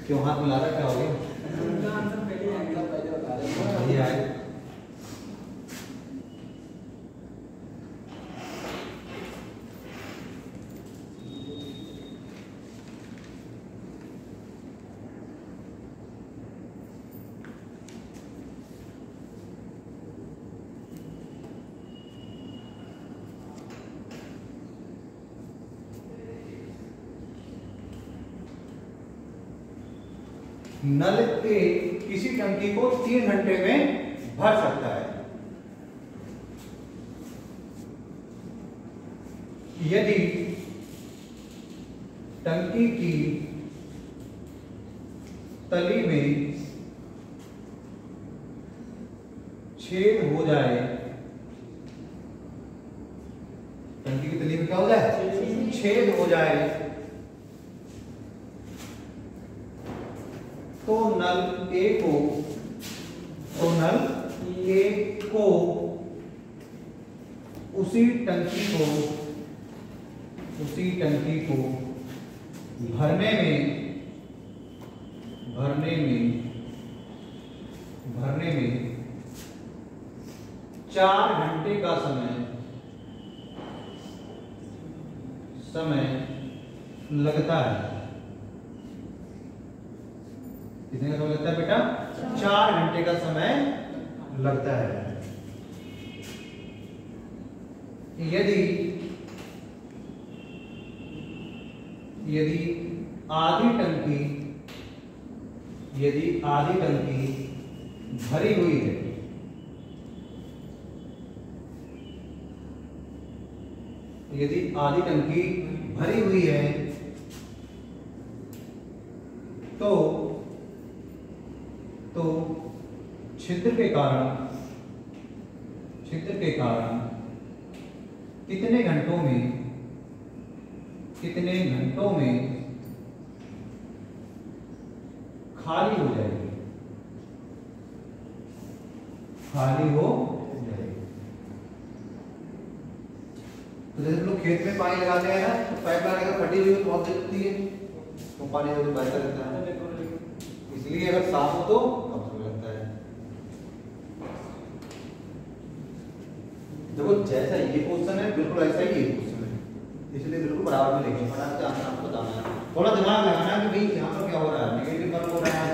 क्यों हाथ मिला रहा, क्या हो गया, ये आए नल के किसी टंकी को 3 घंटे में भर सकता है, यदि टंकी की तली में छेद हो जाए, टंकी की तली में क्या हो जाए, छेद हो जाए, तो नल ए को उसी टंकी को भरने में 4 घंटे का समय लगता है। कितने का समय लगता है बेटा, 4 घंटे का समय लगता है। यदि आधी टंकी यदि आधी टंकी भरी हुई है, यदि आधी टंकी भरी हुई है तो छिद्र के कारण कितने घंटों में खाली हो जाएगी, तो जैसे लोग खेत में पानी लगाते हैं ना, तो पाइप लगाने का फटी हुई तो बहुत दिक्कत होती है, तो पानी तो बहता रहता है, इसलिए अगर साफ हो तो कम समय लगता है। देखो जैसा ये पोजीशन है बिल्कुल ऐसा ही ये पोजीशन है, इसलिए बिल्कुल बराबर में लेके फटाफट से आपको बताना है, थोड़ा दिमाग लगाना है कि भाई यहाँ पर क्या हो रहा है, नेगेटिव वर्क हो रहा है,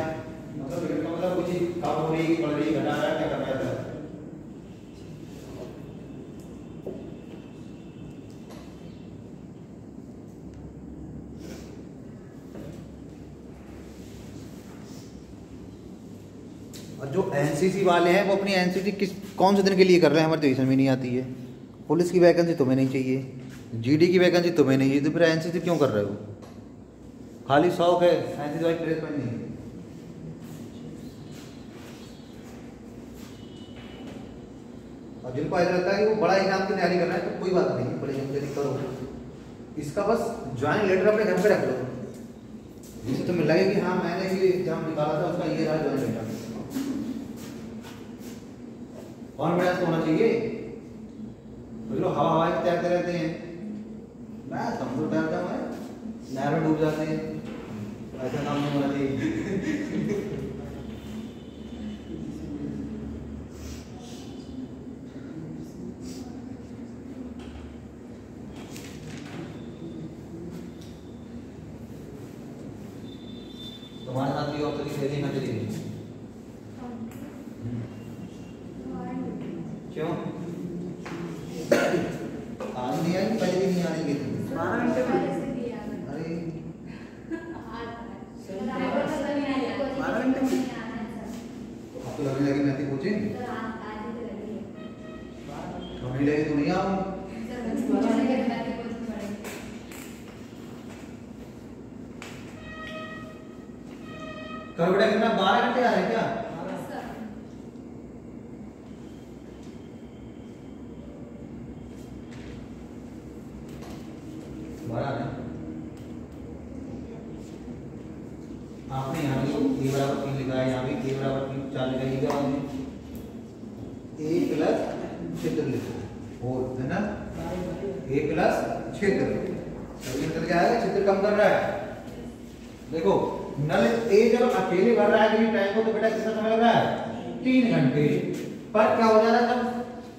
मतलब कुछ कम हो रही है, बढ़ रही है, घटा रहा है, क्या कर रहा है। और जो एनसीसी वाले हैं वो अपनी एनसीसी कौन से दिन के लिए कर रहे हैं, हमारे तो समझ नहीं आती है। पुलिस की वैकेंसी तुम्हें नहीं चाहिए, जीडी की वैकेंसी तुम्हें नहीं चाहिए, तो फिर एनसीसी क्यों कर रहे हो? खाली शौक है एनसीसी वाली ड्रेस पहननी है। और जिनको ऐसा लगता है कि वो बड़ा एग्जाम की तैयारी करना है तो कोई बात नहीं, बड़े एग्जाम की तैयारी करो, इसका बस ज्वाइनिंग लेटर अपने घर पे रख लो, जिससे तुम्हें लगे कि हाँ मैंने ये एग्जाम निकाला था, उसका ये रहा ज्वाइनिंग लेटर। कॉन्फिडेंस होना चाहिए। कुछ लोग हवा में तैरते रहते हैं, मैं समुद्र तैरता हूँ, नहर में डूब जाते हैं, ऐसा काम नहीं होना चाहिए। तुम्हारे साथ भी और तो किसी ना चलिए, क्यों आज नहीं आएंगे, पहले भी नहीं आएंगे। 12 घंटे में, अरे 12 घंटे में आपको लगने लगे मैं कोचिंग नहीं लगे तो नहीं आओ। करो बेटा कितना 12 घंटे आ रहे हैं क्या? आपने यहाँ भी a बराबर 3 लिखा है, यहाँ भी a बराबर 3 4 लिखा है, ये क्या होगा? a प्लस क्षेत्र लिखो और है ना, a प्लस क्षेत्र, सभी निकल के आएगा, क्षेत्र कम कर रहा है। देखो नल a जब अकेले भर रहा है कि टाइम को, तो बेटा कितना समय लग रहा है? 3 घंटे। पर क्या हो जा रहा है जब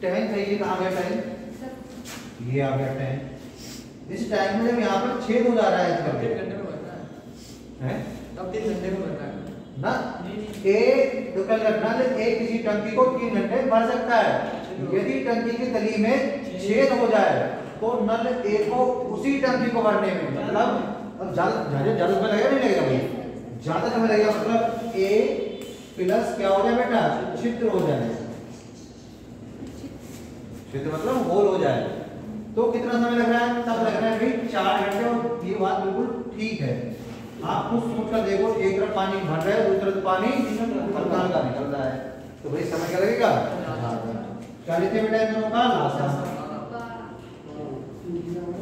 टाइम चाहिए, कहाँ गया टाइम? ये आ गया टाइम। इस टाइम में जब यहाँ पर छेद हो जा रहा है, इसका 3 घंटे में भर रहा है, तब 3 घंटे में भर रहा है ना। ए तो कल रखना, एक किसी टंकी को 3 घंटे भर सकता है। यदि टंकी की तली में छेद हो जाए तो नल ए को उसी टंकी को भरने में, मतलब ज्यादा समय लगेगा नहीं लगेगा भाई? ज्यादा समय लगेगा, मतलब ए प्लस क्या हो जाए बेटा? छिद्र हो जाए, छिद्र मतलब होल हो जाए। तो कितना समय लग रहा है? तब लग रहा है भाई 4 घंटे। और ये बात बिल्कुल ठीक है, आप खुद सोच कर देखो, एक तरफ पानी भर रहा है, दूसरी तरफ पानी हल्का हल्का निकल रहा है, तो भाई समय क्या लगेगा? क्या लेते हैं बेटा इन दोनों का लासा?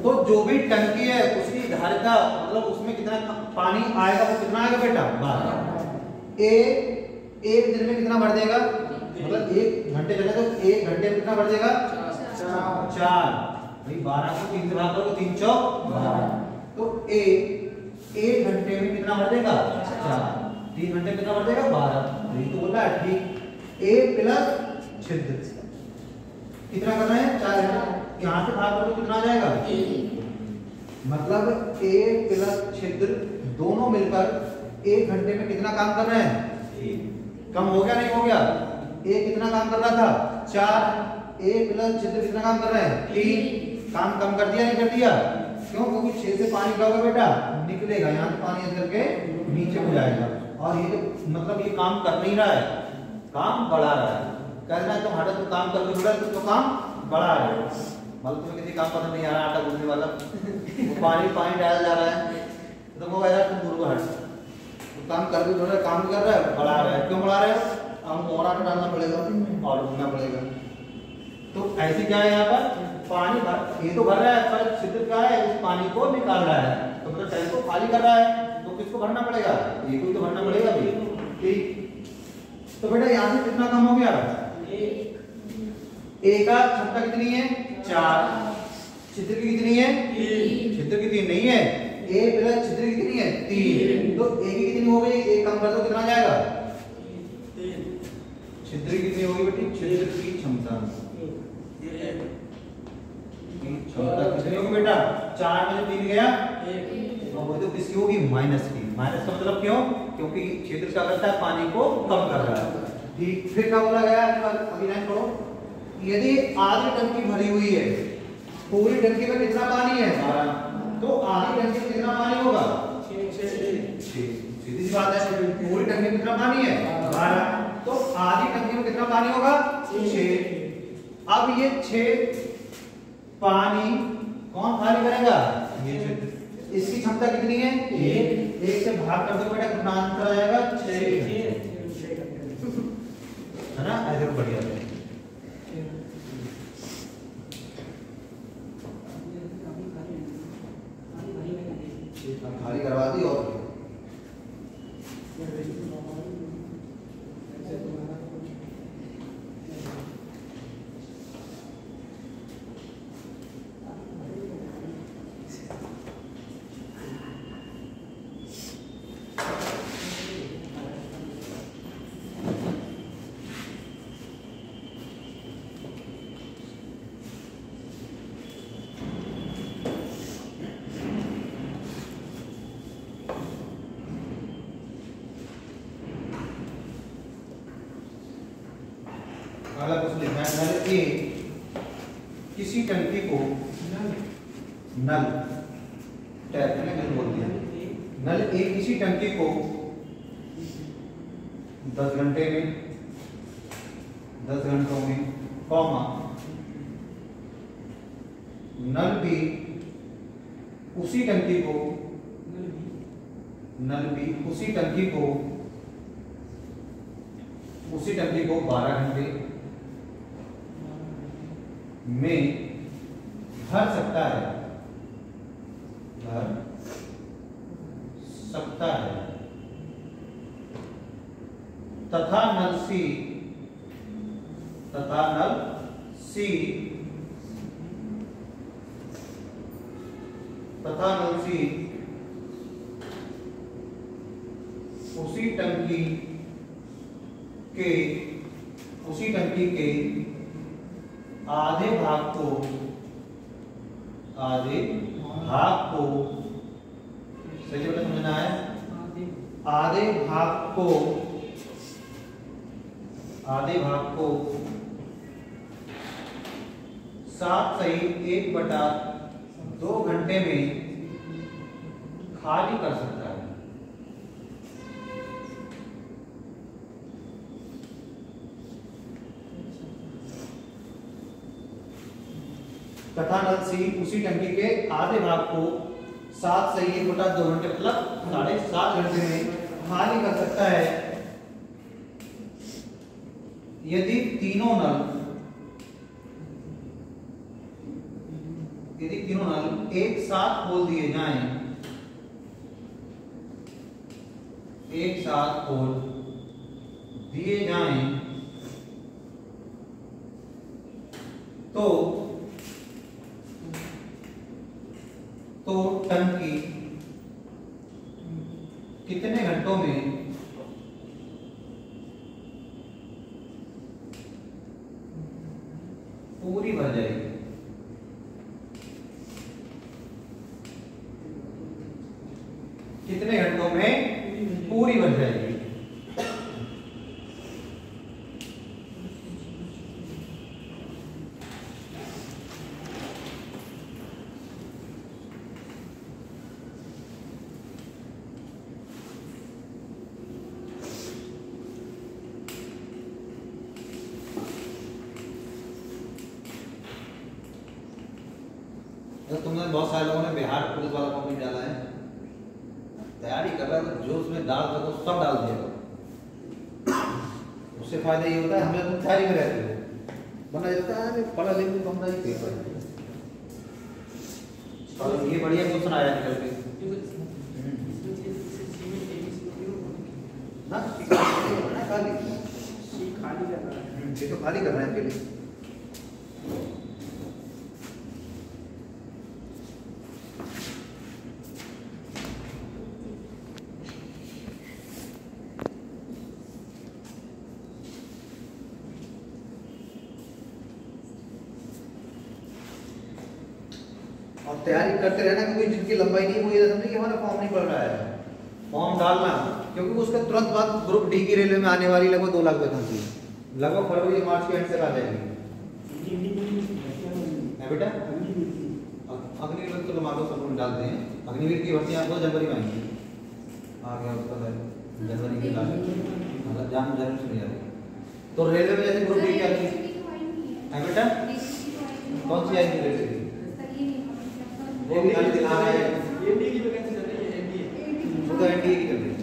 तो जो भी टंकी है उसकी धारिता, मतलब उसमें कितना पानी आएगा, वो कितना आएगा बेटा? 12। एक दिन में कितना भर देगा? मतलब 1 घंटे चले तो 1 घंटे में कितना भर देगा? 4। भाई 12 को 3 से भाग करो, 3 चौक 12। तो एक घंटे में कितना भर देगा? 4। 3 घंटे में कितना भर देगा? 12। यही तो बोला है, ठीक। a प्लस छिद्र कितना करना है? 4 घंटे। यहाँ से भाग करो कितना आ जाएगा? मतलब a प्लस छिद्र दोनों मिलकर 1 घंटे में कितना काम कर रहे हैं? कम हो गया नहीं हो गया? a कितना काम कर रहा था? 4। a प्लस छिद्र कितना काम कर रहे हैं? 3। काम कम कर दिया नहीं कर दिया? क्यों? क्योंकि 6 से पानी क्या होगा बेटा? निकलेगा, यहाँ से पानी अंदर के नीचे हो जाएगा। और ये जो मतलब ये काम कर नहीं रहा है, काम बढ़ा रहा है। कहना है तुम हटा, तुम काम करके जुड़ा तो काम बढ़ा रहे हो। मतलब तुम्हें किसी काम पसंद नहीं आ रहा, आटा गूंथने वाला, वो पानी डाल जा रहा है, तो तुम कह रहा है तुम दूर को हट, तो काम करके जुड़ा, काम कर रहा है, बढ़ा रहा है। क्यों बढ़ा रहे हो? हमको और आटा डालना पड़ेगा और घूमना पड़ेगा। तो ऐसे क्या है यहाँ पर पानी भर, ये तो भर रहा है पर छिद्र क्या है, इस पानी को निकाल रहा है, तो मतलब टैंक को खाली कर रहा है, तो किसको भरना पड़ेगा? ये को तो भरना पड़ेगा भी। ठीक, तो बेटा यहाँ से कितना कम हो गया? ए का क्षमता कितनी है? 4। छिद्र की कितनी है? 3। छिद्र की 3 नहीं है, ए प्लस छिद्र की कितनी है? 3। तो ए की कितनी हो गई? एक कम कर दो, कितना जाएगा? 3। छिद्र की कितनी होगी बेटी? छिद्र की क्षमता कितनी होगी बेटा? 4 में से 3 गया, और वो तो किसकी होगी? माइनस की। माइनस का मतलब क्यों? क्योंकि छिद्र क्या करता है? पानी को कम कर रहा है। ठीक, फिर क्या बोला गया? अभी लाइन पढ़ो। यदि आधी टंकी भरी हुई है, पूरी टंकी में कितना पानी है? 12, तो आधी टंकी में कितना पानी होगा? 6। सीधी सी बात है, पूरी टंकी में कितना पानी है? 12, तो आधी टंकी में कितना पानी होगा? 6। अब ये 6 पानी कौन खाली करेगा? ये छिद्र। इसकी क्षमता कितनी है? 1 से भाग कर दो बेटा, कितना आंसर आएगा? 6 है ना? ऐसे बढ़िया है। खाली करवा दी और अगला क्वेश्चन लिखना है। नल ए किसी टंकी को नल टैप में नल बोलते हैं। नल ए किसी टंकी को 10 घंटे में, 10 घंटों में, कॉमा नल बी उसी टंकी को, नल बी उसी टंकी को 12 घंटे में भर सकता है, भर सकता है, तथा नल सी उसी टंकी के आधे भाग को सही जगह समझना है। आधे भाग को 7 सही 1/2 घंटे में खाली कर सकता है। तथा नल सी उसी टंकी के आधे भाग को 7 से 1/2 घंटे मतलब 7.5 घंटे में खाली कर सकता है यदि तीनों नल एक साथ खोल दिए जाएं, तो टंकी कितने घंटों में पूरी भर जाएगी? कितने घंटों में पूरी भर जाएगी? में बहुत सारे लोगों ने बिहार पुलिस वाला फॉर्म नहीं डाला है, तैयारी कर रहा है तो जो उसमें डाल सको सब डाल दिया। उससे फायदा ये होता है हमें तुम तैयारी में रहते हो, वरना लगता है पढ़ा लेंगे तो हमारा ही पेपर है। और ये बढ़िया क्वेश्चन आया निकल के ना, खाली कर रहा है, ये तो खाली कर रहे हैं इनके लिए। और तैयारी करते रहना, क्योंकि जिनकी लंबाई नहीं वो ये समझे कि हमारा फॉर्म नहीं पड़ रहा है, फॉर्म डालना, क्योंकि उसके तुरंत बाद ग्रुप डी की रेलवे में आने वाली लगभग 2 लाख वैकेंसी लगभग फरवरी मार्च के एंड तक आ जाएगी बेटा। अग्निवीर तो मान लो सब लोग डालते हैं, अग्निवीर की भर्ती आपको जनवरी में आएंगी, आ गया उसका जनवरी के लास्ट मतलब जान जनवरी से नहीं आ रही। तो रेलवे में जैसे ग्रुप डी की आती है बेटा, कौन सी आएगी रेलवे की? वो भी खाली दिखा रहा है, एनडीए की वैकेंसी चल रही है, एनडीए वो तो एनडीए की चल रही है।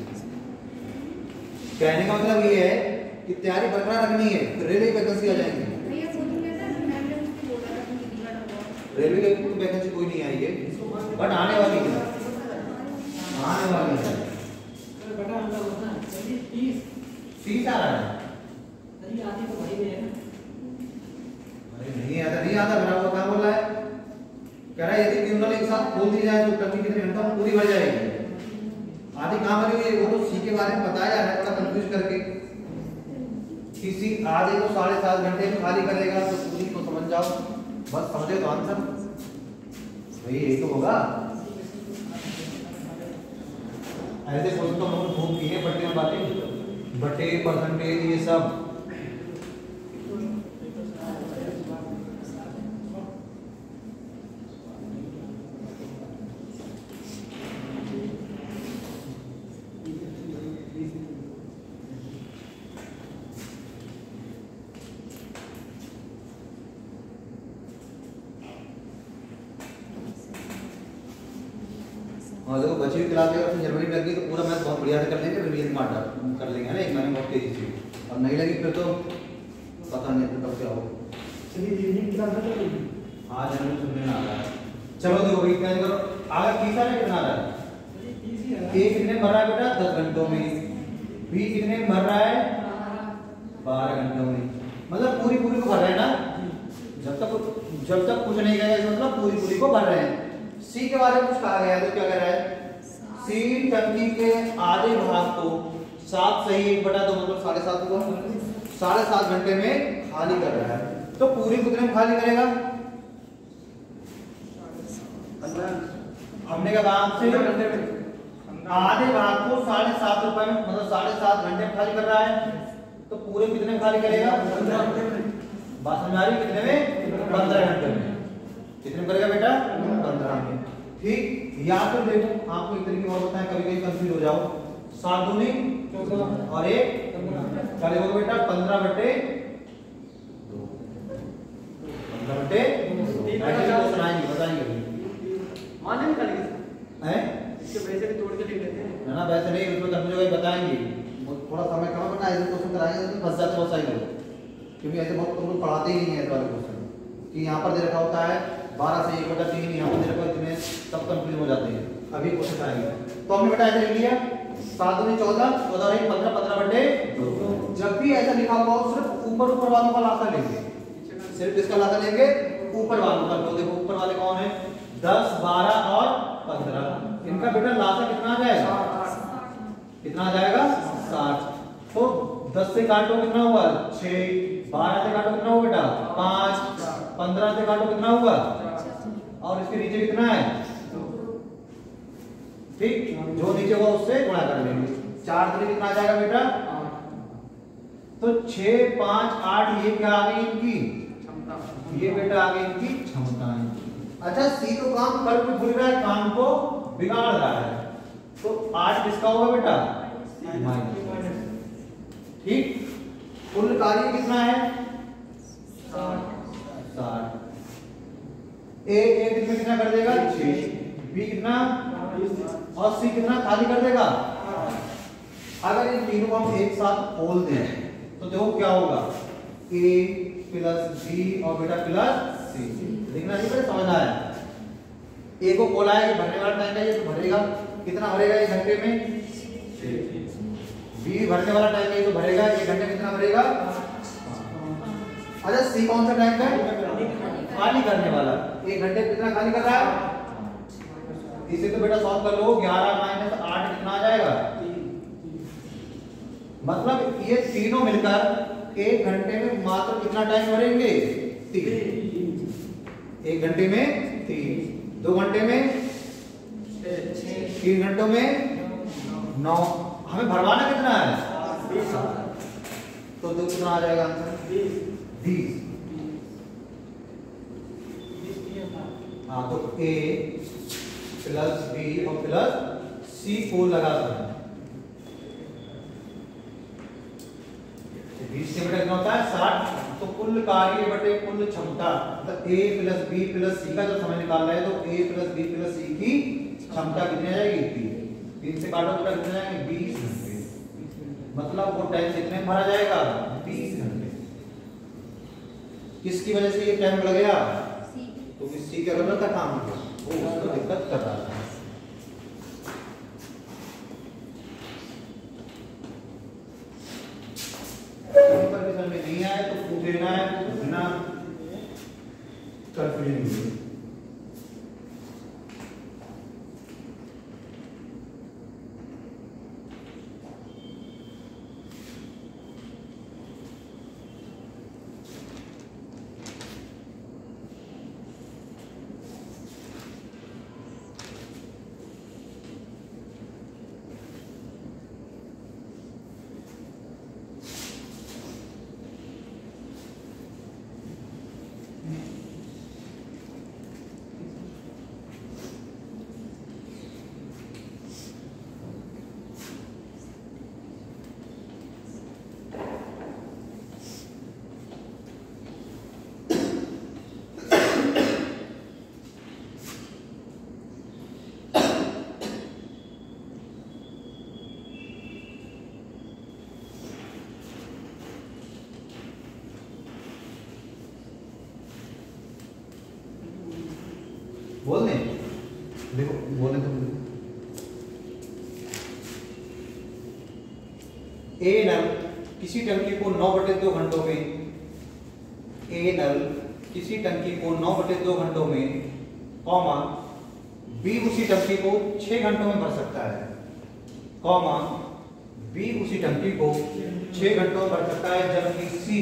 कहने का मतलब ये है कि तैयारी बरकरार रखनी है तो रेलवे की वैकेंसी आ जाएंगी। रेलवे की वैकेंसी कोई नहीं आई है, बट आने वाली है, आने वाली है। बेटा हम लोग ना चलिए 30 आ रहा है, चलिए आधी तो भरी है ना। अरे नहीं आता, नहीं आता, मेरा वो क्या बोल रहा है, कह रहा है यदि ट्यूनल एक साथ खोल दी जाए तो टंकी कितने घंटा में पूरी भर जाएगी। आधी कहाँ भरी हुई है वो तो सी के बारे में बताया है, थोड़ा कंफ्यूज करके किसी आधे को 7.5 घंटे में खाली करेगा तो पूरी को समझ जाओ, बस समझे तो आंसर भाई यही तो होगा। ऐसे क्वेश्चन तो हमने खूब किए, बटे में बातें, बटे परसेंटेज ये सब। और देखो बची हुई क्लास अगर जनवरी में लगी तो पूरा मैथ बहुत बढ़िया से कर लेंगे, रिवीजन मार्टा कर लेंगे ना एक महीने बहुत तेजी से, और नहीं लगी फिर तो पता नहीं फिर कब क्या हो। चलिए इवनिंग क्लास है तो आज जनवरी सुनने आ रहा है। चलो देखो भाई क्या करो, आगे तीसरा में कितना आ रहा है? ए कितने भर रहा है बेटा? 10 घंटों में। बी कितने में भर रहा है? 12 घंटों में। मतलब पूरी पूरी को भर रहे हैं ना, जब तक कुछ नहीं गया मतलब पूरी पूरी को भर रहे हैं। सी के बारे में कुछ कहा गया है तो क्या कह रहा है? सी टंकी के आधे भाग को 7 सही 1/2 मतलब 7.5 हुआ, 7.5 घंटे में खाली कर रहा है। तो पूरी कितने में खाली करेगा? हमने क्या कहा आपसे? आधे भाग को 7.5 रुपए में मतलब 7.5 घंटे में खाली कर रहा है, तो पूरे कितने में खाली करेगा? 15 घंटे में। बात समझ आ रही? कितने में? 15 घंटे में। कितने में करेगा बेटा? 15 में। ठीक, या फिर देखो आपको एक तरीके और बताएं, कभी कभी कंफ्यूज हो जाओ। 7 दूनी 14 और 1 क्या लिखोगे बेटा? 15/2 15/2 सुनाएंगे बताएंगे माने निकालेंगे हैं, इसके वैसे भी तोड़ के लिख लेते हैं ना वैसे नहीं, उसमें कंफ्यूज होगा बताएंगे। थोड़ा समय कम बना ऐसे क्वेश्चन कराएंगे तो फंस जाते बहुत सारे लोग, क्योंकि ऐसे बहुत लोग पढ़ाते ही नहीं है ऐसे वाले क्वेश्चन कि यहाँ पर दे रखा होता है 12 से 1/3, यहाँ पर दे रखा इतने, सब कंफ्यूज हो जाते हैं। अभी क्वेश्चन आएंगे तो हमने बेटा ऐसे लिख लिया 7 दूनी 14 14 और 1 15 15/2। जब भी ऐसा लिखा हुआ हो सिर्फ ऊपर वालों का लाता लेंगे, सिर्फ इसका लाता लेंगे ऊपर वालों का। तो देखो ऊपर वाले कौन है? 10 12 और 15। इनका बेटा लाता कितना आ जाएगा? कितना आ जाएगा? 60। तो 10 से काटो कितना हुआ? 6। 12 से काटो कितना हुआ बेटा? 5। 15 से काटो कितना हुआ? और इसके नीचे कितना है? ठीक, जो नीचे हुआ उससे गुणा कर लेंगे। 4 दूनी कितना आ जाएगा बेटा? तो 6 5 8 ये क्या आ गई इनकी क्षमता, ये बेटा आ गई इनकी क्षमताएं। अच्छा सी तो काम कर भी भूल रहा है, काम को बिगाड़ रहा है, तो 8 किसका होगा बेटा? माइनस। ठीक, कुल कार्य कितना है? 60। ए कितने कितना कितना कर देगा 6, बी कितना और सी कितना खाली कर देगा। अगर इन तीनों को हम एक साथ खोल दें तो देखो क्या होगा, a प्लस बी और बेटा प्लस सी। देखना नहीं पड़े, समझ आया। ए को खोला है, भरने वाला टाइम है, ये तो भरेगा कितना भरेगा 1 घंटे में 6। बी भरने वाला टाइम है, ये तो भरेगा 1 घंटे कितना भरेगा। अच्छा सी कौन सा टाइम का है, खाली करने वाला। 1 घंटे कितना खाली कर रहा है। इसे तो बेटा सॉल्व कर लो, 11 माइनस 8 कितना आ जाएगा। मतलब ये तीनों मिलकर 1 घंटे में मात्र कितना टाइम भरेंगे 3। 1 घंटे में 3, 2 घंटे में 3 घंटों में 9। हमें भरवाना कितना है, तो दो कितना आ जाएगा आंसर 20। हाँ तो ए प्लस बी और प्लस सी को लगा दें। 20 से बटा कितना होता है 60। तो कुल कार्य बटे कुल क्षमता, मतलब ए प्लस बी प्लस सी का जो समय निकाल रहे हैं, तो ए प्लस बी प्लस सी की क्षमता कितनी आ जाएगी 3 से काटो तो कितना जाएंगे 20 घंटे। मतलब वो टाइम कितने में भरा जाएगा 20 घंटे। किसकी वजह से ये टाइम लग गया, तो सी क्या कर रहा था काम, वो उसको दिक्कत कर रहा था। में नहीं आए तो पूछ लेना है, बिना कंफ्यूजन। बोल दें, देखो बोले तो ए नल किसी टंकी को 9/2 घंटों में, ए नल किसी टंकी को 9/2 घंटों में, कॉमा बी उसी टंकी को 6 घंटों में भर सकता है, कॉमा बी उसी टंकी को 6 घंटों में भर सकता है, जबकि सी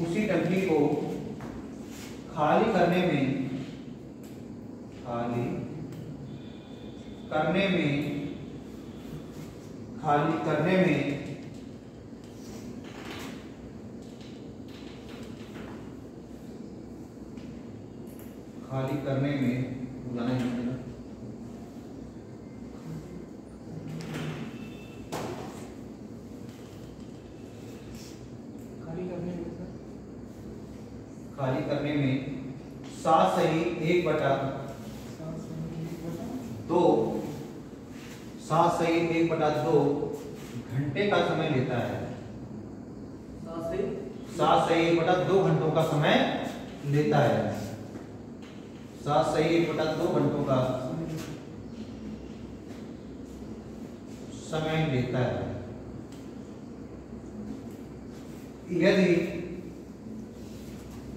उसी टंकी को खाली करने में बुलाना है खाली करने में 7 सही 1/2 घंटे का समय लेता है। 7 सही 1/2 घंटों का समय लेता है। 7 सही 1/2 घंटों का समय लेता है।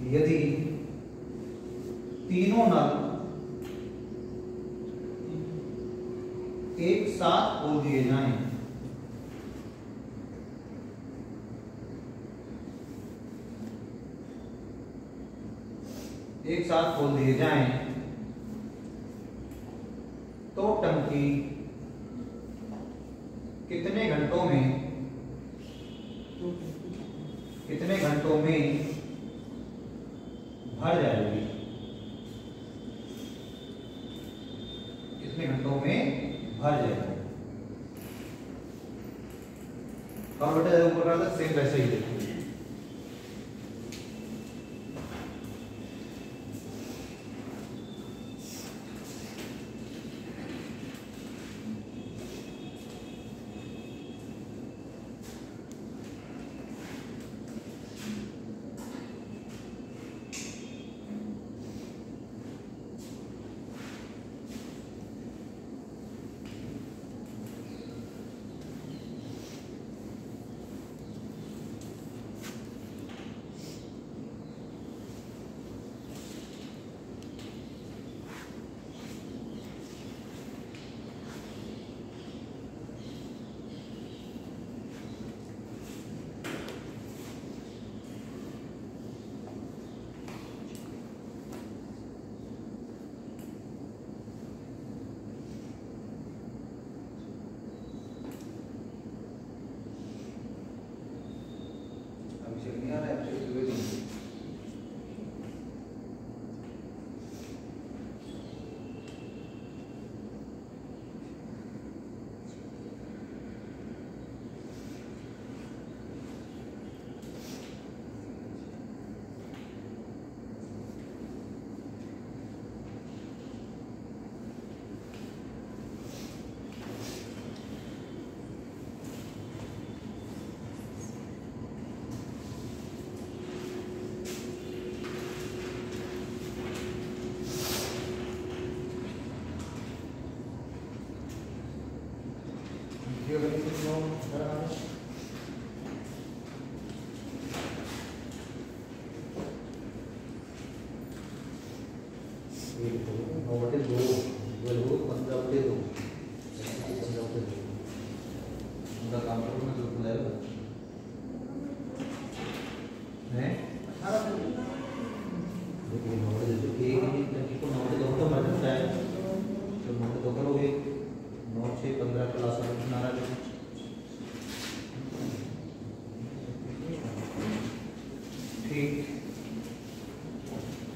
यदि तीनों नल एक साथ खोल दिए जाएं, तो टंकी कितने घंटों में भर जाएगी। और बेटा ऊपर का था सेम वैसा ही देखो।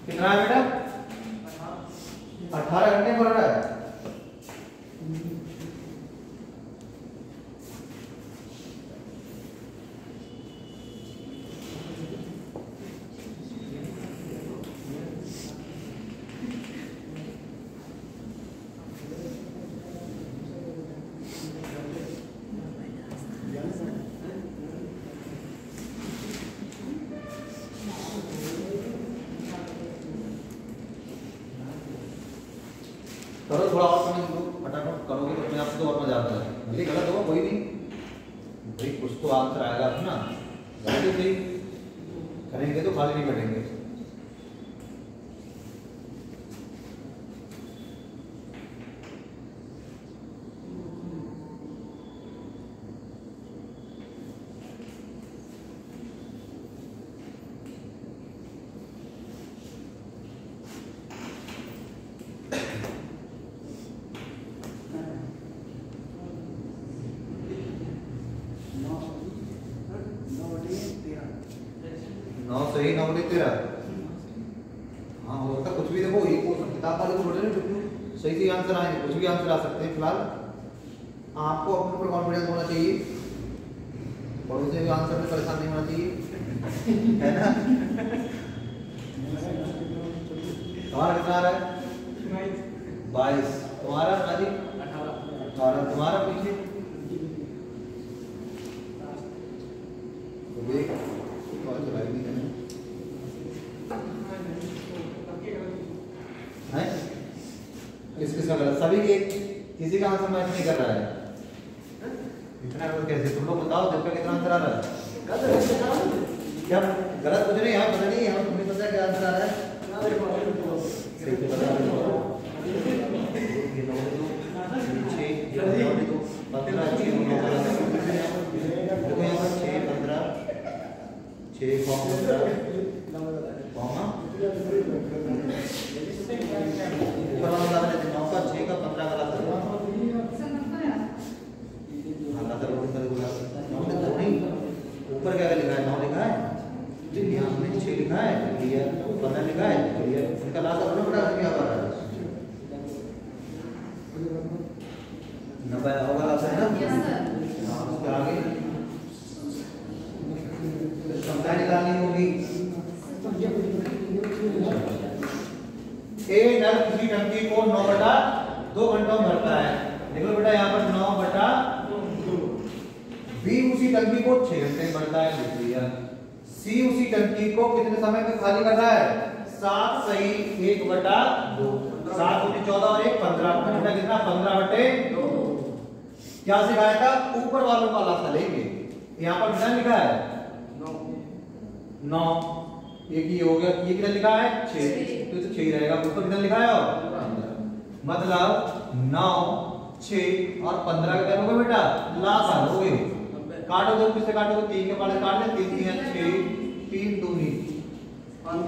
कितना है बेटा? 18 घंटे पढ़ रहा है। करो थोड़ा और समय दो, फटाफट करोगे तो अपने आप से तो और मजा आता है। ये गलत होगा कोई भी भाई, कुछ तो आंसर आएगा अपना, गलत ही करेंगे तो खाली नहीं बैठेंगे। नौ सही 9 बटे 13। हाँ हो सकता कुछ भी, देखो एक किताब वाले को बोल रहे हैं सही से आंसर आएंगे, कुछ भी आंसर आ सकते हैं। फिलहाल आपको अपने ऊपर कॉन्फिडेंस होना चाहिए, पढ़ों से भी आंसर में परेशान नहीं होना चाहिए, है ना? तुम्हारा कितना आ रहा है? 22। तुम्हारा राजी? 18। तुम्हारा पीछे तो देख किस किसका गलत? सभी के, किसी का आंसर मैच नहीं कर रहा है। इतना गलत कैसे? तुम लोग बताओ जब का कितना आंसर आ रहा है? क्या गलत कुछ नहीं है, पता नहीं है, तुम्हें पता है क्या आंसर आ रहा है? ऊपर क्या लिखा है? 9 लिखा है, यहाँ हमने 6 लिखा है, क्लियर। 15 लिखा है, क्लियर। इनका लास्ट अपना बड़ा क्या कर रहा है? 90 होगा लास्ट है ना? हाँ, उसके आगे 9 भरता है। देखो बेटा यहाँ पर 9 बटा 2। बी उसी टंकी को 6 घंटे में भरता है, लिख लिया। सी उसी टंकी को कितने समय में खाली कर रहा है? 7 सही 1 बटा 2। 7 दूनी 14 और 1 15। बेटा कितना? 15 बटे 2। क्या सिखाया था? ऊपर वालों का लासा लेंगे। यहाँ पर कितना लिखा है? 9। ये की हो गया, ये कितना लिखा है? 6। तो 6 ही रहेगा। ऊपर कितना लिखा है? और मतलब 9 6 और 15 का क्या होगा बेटा? लासा लोगे। काटो दो, किससे काटोगे? 3 के पाले काट ले। 3 3 6 3 दूनी 3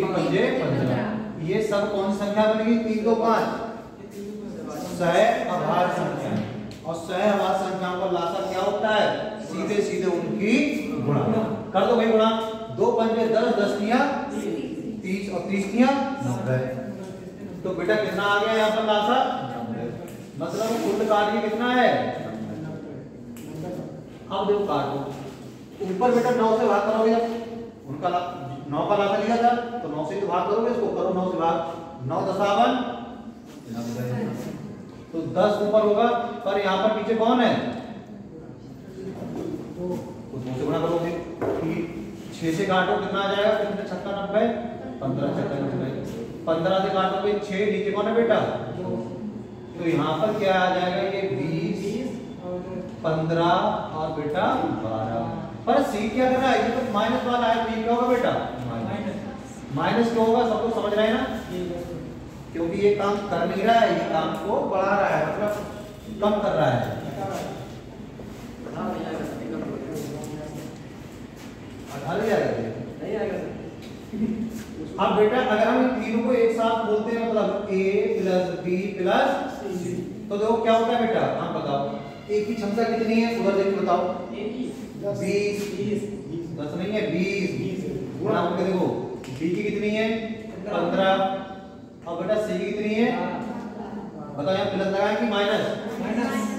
पंजे 15। ये सब कौन सी संख्या बनेगी? 3 2 5 सह अभाज्य संख्या। और सह अभाज्य संख्याओं का लासा क्या होता है? सीधे सीधे उनकी गुणा। कर दो भाई गुणा। 2 पंजे 10 10 तियां 30 और 30 तियां 90। तो बेटा कितना आ गया यहाँ पर लासा? मतलब कुल कार्य कितना है? अब देखो काटो। ऊपर बेटा 9 से भाग करोगे, जब उनका 9 का लासा लिया था तो 9 से तो भाग करोगे, इसको करो 9 से भाग। 9 दशावन 90। तो 10 ऊपर होगा, पर यहाँ पर पीछे कौन है? तो 2 से गुणा करोगे। 6 से काटो, कितना आ जाएगा? कितने 56 90 15 56 90। 15 से काटोगे 6, नीचे कौन है बेटा? तो यहाँ पर क्या आ जाएगा? ये 20 15 और बेटा 12। पर सी क्या कर रहा है? ये तो माइनस वाला है, तो ये क्या होगा बेटा? माइनस क्यों होगा? सब लोग समझ रहे हैं ना? क्योंकि ये काम कर नहीं रहा है, ये काम को बढ़ा रहा है, मतलब कम कर रहा है। नहीं आएगा सर। अब बेटा अगर हम इन तीनों को एक साथ बोलते हैं, मतलब a plus b plus c, तो देखो क्या होता है बेटा? हम बताओ a की क्षमता कितनी है? उधर देख के बताओ। 20 10 नहीं है 20 गुणा करके देखो। b की कितनी है? 15। और बेटा c की कितनी है? बताओ यहाँ प्लस लगाएं कि माइनस?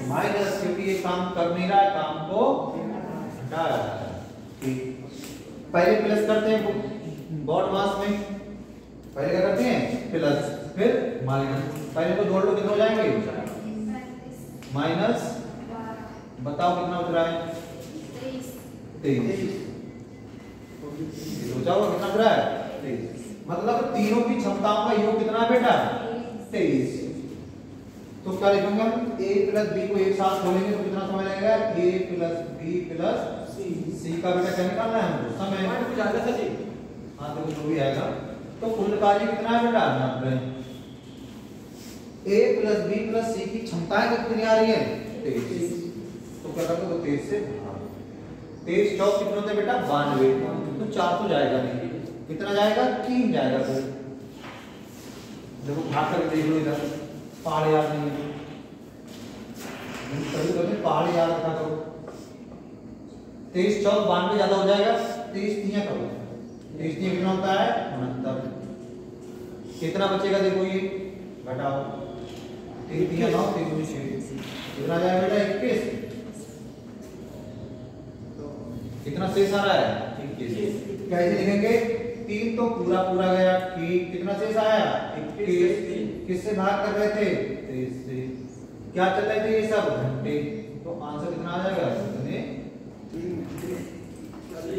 माइनस, क्योंकि ये काम कर नहीं रहा है, काम को हटा रहा है। ठीक, पहले प्लस करते हैं बॉड मास में। पहले क्या करते हैं? प्लस, फिर माइनस। पहले को जोड़ लो, कितने हो जाएंगे? माइनस, बताओ कितना उठ रहा है? 23। सोचाओ कितना उठ रहा है? 23। मतलब तीनों की क्षमताओं का योग कितना है बेटा? 23। तो क्या लिखेंगे हम? a प्लस b को एक साथ खोलेंगे तो कितना समय लगेगा? a plus b plus c का बेटा क्या निकालना है हमको? समय। हाँ तो जो भी आएगा। तो कुल कार्य कितना है बेटा? 90। a plus b plus c की क्षमताएं कितनी आ रही है? 23। तो क्या करोगे? तो 23 से 23 चौक कितने होते हैं बेटा? 92। तो 4 तो जाएगा नहीं, कितना जाएगा? 3 जाएगा। फिर देखो भाग कर देख लो, इधर पहाड़ याद नहीं है, कभी पहाड़ याद रखा करो। 23 चौक 92 ज्यादा हो जाएगा। 23 तियां करो, 23 तियां कितना होता है? 69। कितना बचेगा? देखो ये घटाओ। 3 तियां 9 3 दूनी 6, कितना जाएगा बेटा? 21। कितना शेष आ रहा है? 21। कैसे लिखेंगे? 3 तो पूरा पूरा गया, ठीक। कितना शेष आया? 21। किससे भाग कर रहे थे? 23 से। क्या चल रहे थे ये सब? घंटे। तो आंसर कितना आ जाएगा?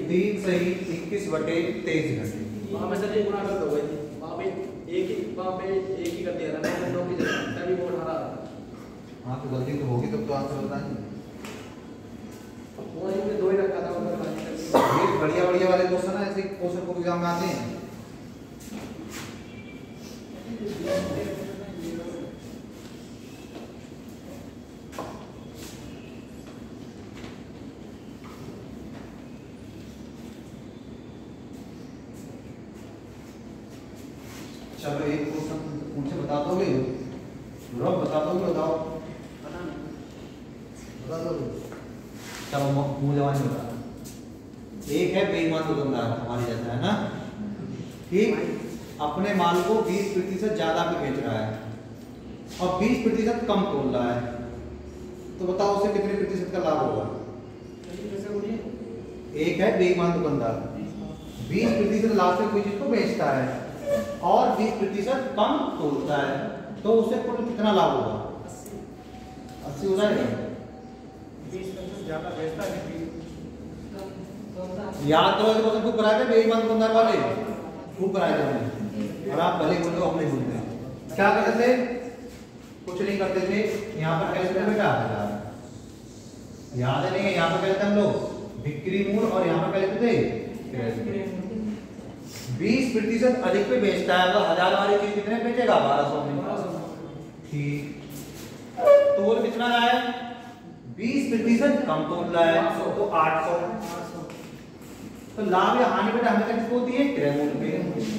3 सही 21 बटे 23 घंटे। वहां में सर ये गुणा कर दो भाई। वहां पे एक ही कर दिया था ना, 9 की जगह तभी वो 18 था। हाँ तो गलती तो होगी, तब तो आंसर होता है। वो इनमें 2 ही रखा था, ऊपर बाकी कर दिया। ये बढ़िया बढ़िया वाले क्वेश्चन है, ऐसे क्वेश्चन को एग्जाम में आते हैं। चलो एक क्वेश्चन मुझे बता दोगे? बता दोगे? बताओ बता दोगे? चलो मुंह जवानी बता। एक है बेईमान दुकानदार, हमारे जैसा है ना, ठीक, अपने माल को 20% ज्यादा पे बेच रहा है और 20% कम तोल रहा है, तो बताओ उसे कितने प्रतिशत का लाभ होगा? एक है बेईमान दुकानदार, 20% लाभ से कोई चीज को बेचता है और 20% कम तोलता है, तो उससे कुल कितना लाभ होगा? 80 हो जाएगा। 20% ज्यादा बेचता है कि याद करो कि क्वेश्चन खूब कराए थे बेईमान दुकानदार वाले, खूब कराए थे हमने, और आप भले बोल दो अपने बोलते हैं। क्या करते थे? कुछ नहीं करते थे। यहाँ पर कैसे बेटा याद है नहीं? यहाँ पर क्या लेते हम लोग? बिक्री मूल्य, और यहाँ पर क्या लेते थे? 20% अधिक पे बेचता है तो 1000 वाली चीज कितने बेचेगा? 1200 में। ठीक, तोल कितना रहा है? 20% कम तोल रहा है तो 800। तो लाभ या हानि बेटा हमें किसको होती है? क्रय मूल्य पे।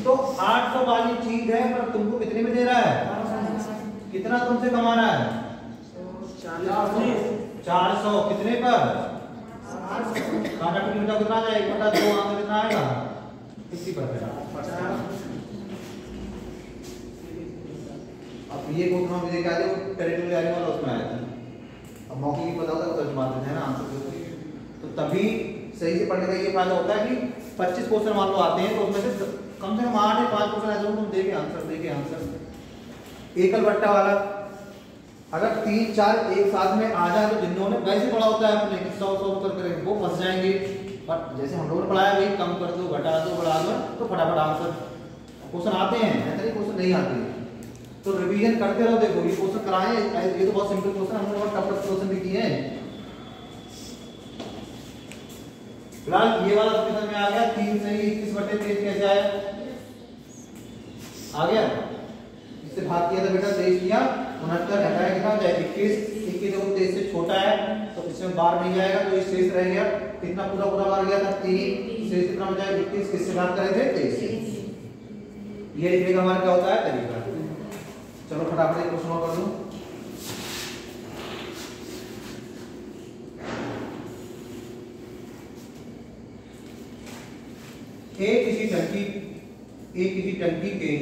तो 800 वाली चीज है पर तुमको कितने में दे रहा है? कितना तुमसे कमा रहा है? 400। कितने पर? 800 किलोमीटर कितना जाएगा? 1/2 आंसर कितना आएगा? 50%। अब ये क्वेश्चन हम देखा है वो टेरिटरी आने वाला उसमें आया था। अब मौके की पता होता है तो सर्च मार देते हैं ना आंसर। तो तभी सही से पढ़ने का ये फायदा होता है कि 25 क्वेश्चन मान लो आते हैं तो उसमें से कम 8 या 5 क्वेश्चन ऐसे हो तुम देखे आंसर। एकल बट्टा वाला अगर 3-4 एक साथ में आ जाए तो जिन्होंने वैसे पढ़ा होता है अपने 100 उत्तर करेंगे वो फंस जाएंगे। पर जैसे हम लोगों ने पढ़ाया भाई कम कर दो, घटा दो, बढ़ा दो, तो फटाफट आंसर क्वेश्चन आते हैं, ऐसा नहीं क्वेश्चन नहीं आते। तो रिवीजन करते रहो। देखो ये क्वेश्चन कराए, ये तो बहुत सिंपल क्वेश्चन, हम लोगों ने टफ क्वेश्चन भी किए हैं। फिलहाल ये वाला क्वेश्चन में आ गया 3 से 21/23 कैसे आया? आ गया। इससे भाग किया था बेटा 23 किया 69 घटाया कितना हो जाए 21। 21 देखो 23 से छोटा है तो इसमें बार नहीं जाएगा तो ये शेष रह गया। कितना पूरा बार गया था 3। शेष कितना हो जाए 21। किससे भाग करे थे? 23। ये लिखने का हमारा क्या होता है तरीका। चलो फटाफट एक क्वेश्चन और कर दूं। एक किसी टंकी के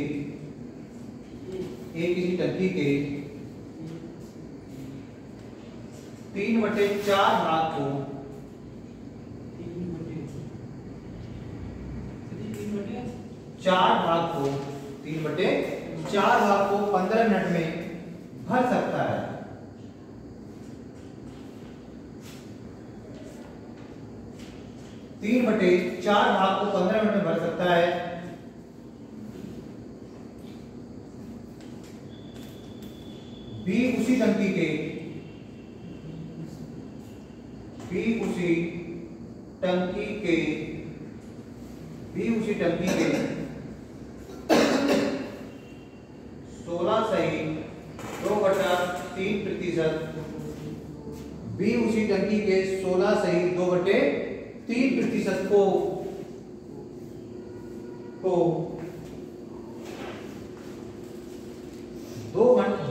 3/4 भाग को 3/4 भाग को 15 मिनट में भर सकता है। तीन बटे 4 भाग को 15 मिनट में भर सकता है। बी उसी टंकी के 16 सही 2/3%। बी उसी टंकी के 16 सही 2/3% को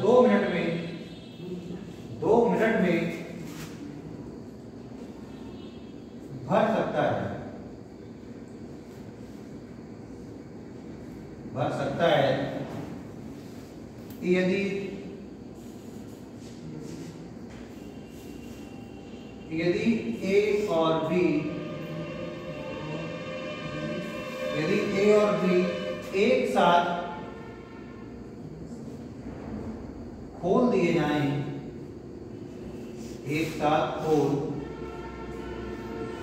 2 मिनट में भर सकता है यदि ए और बी एक साथ खोल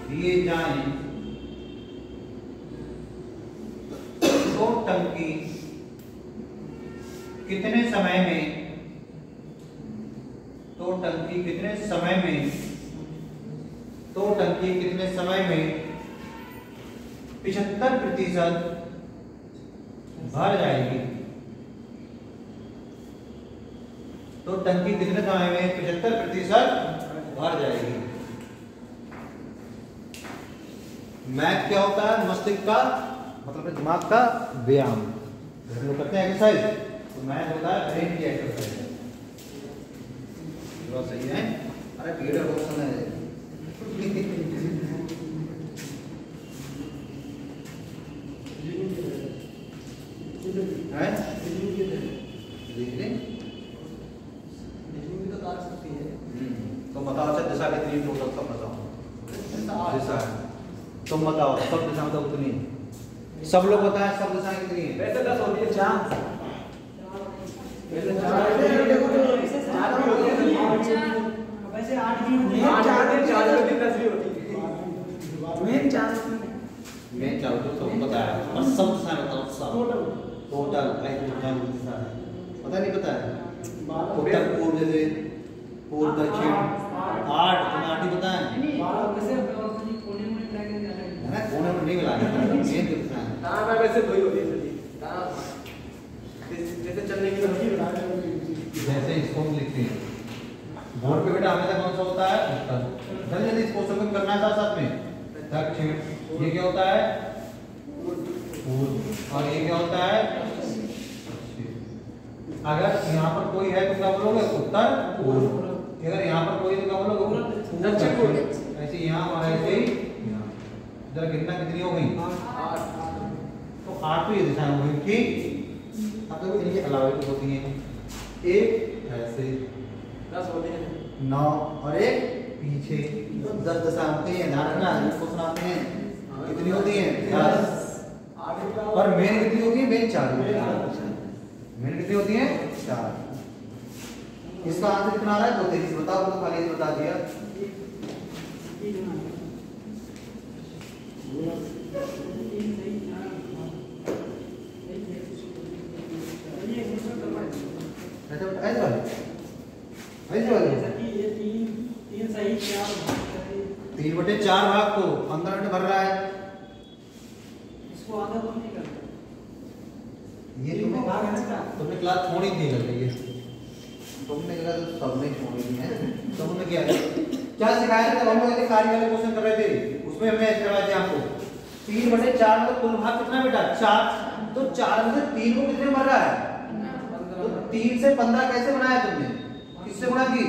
दिए जाएं, तो टंकी कितने समय में 75% भर जाएगी। तो टंकी कितने समय में 75% भर जाएगी। मैथ क्या होता है? मस्तिष्क का मतलब दिमाग का व्यायाम। हम लोग करते हैं एक्सरसाइज तो मैथ होता है ब्रेन की एक्सरसाइज। बहुत सही है। अरे भीड़ क्वेश्चन है। तो बताओ अच्छा दिशा कितनी टोटल सब बताओ। दिशा तुम बताओ सब दिशा मतलब कितनी? सब लोग बताएं सब दिशाएं कितनी है? वैसे 10 होती है। 4 वैसे 4 भी होती है। वैसे 8 भी होती मेन है। 4 भी 10 भी होती है। मेन 4 मैं चाहूँ तो पता है और सब सारे बताओ सब टोटल पता नहीं पता है उत्तर पूर्व जैसे पूर्व दक्षिण 8 तुम्हें 8 ही पता है ना कोने में नहीं मिला मेन कितना है कहाँ पे वैसे 2 ही होती है सर। कहाँ जैसे चलने की होती जैसे इसको हम लिखते हैं बोर्ड पे बेटा हमेशा कौन सा होता है उत्तर जल्दी जल्दी इसको सब करना है साथ में दक्षिण ये क्या होता है पूर्व और ये क्या होता है अगर यहाँ पर कोई है तो क्या बोलोगे उत्तर पूर्व अगर यहाँ पर कोई तो क्या बोलोगे दक्षिण पूर्व ऐसे यहाँ और ऐसे ही यहाँ जरा गिनना कितनी हो गई तो 8 तो ये दिशाएं हो गई ठीक अब देखो इनके अलावा भी होती हैं एक ऐसे 10 होती है 9 और एक पीछे तो 10 दशा होती है ध्यान रखना इसको सुनाते हैं कितनी होती है 10 और मेन कितनी होती है मेन 4 मेन कितनी होती है 4 इसका आंसर कितना आ रहा है 2 बताओ तो खाली बता दिया ऐसे वाले 3/4 भाग तो 15 मिनट भर रहा है इसको आधा तो नहीं करते ये तुमने क्लास छोड़ी थी लग रही है तुमने कहा तो सबने छोड़ी थी है तुमने क्या सिखाया था हम लोग कार्य वाले क्वेश्चन कर रहे थे उसमें हमने ऐसे करवाया था आपको 3/4 मतलब कुल भाग कितना बेटा 4 तो 4 में से 3 को कितने भर रहा है तो 3 से 15 कैसे बनाया तुमने किससे गुणा की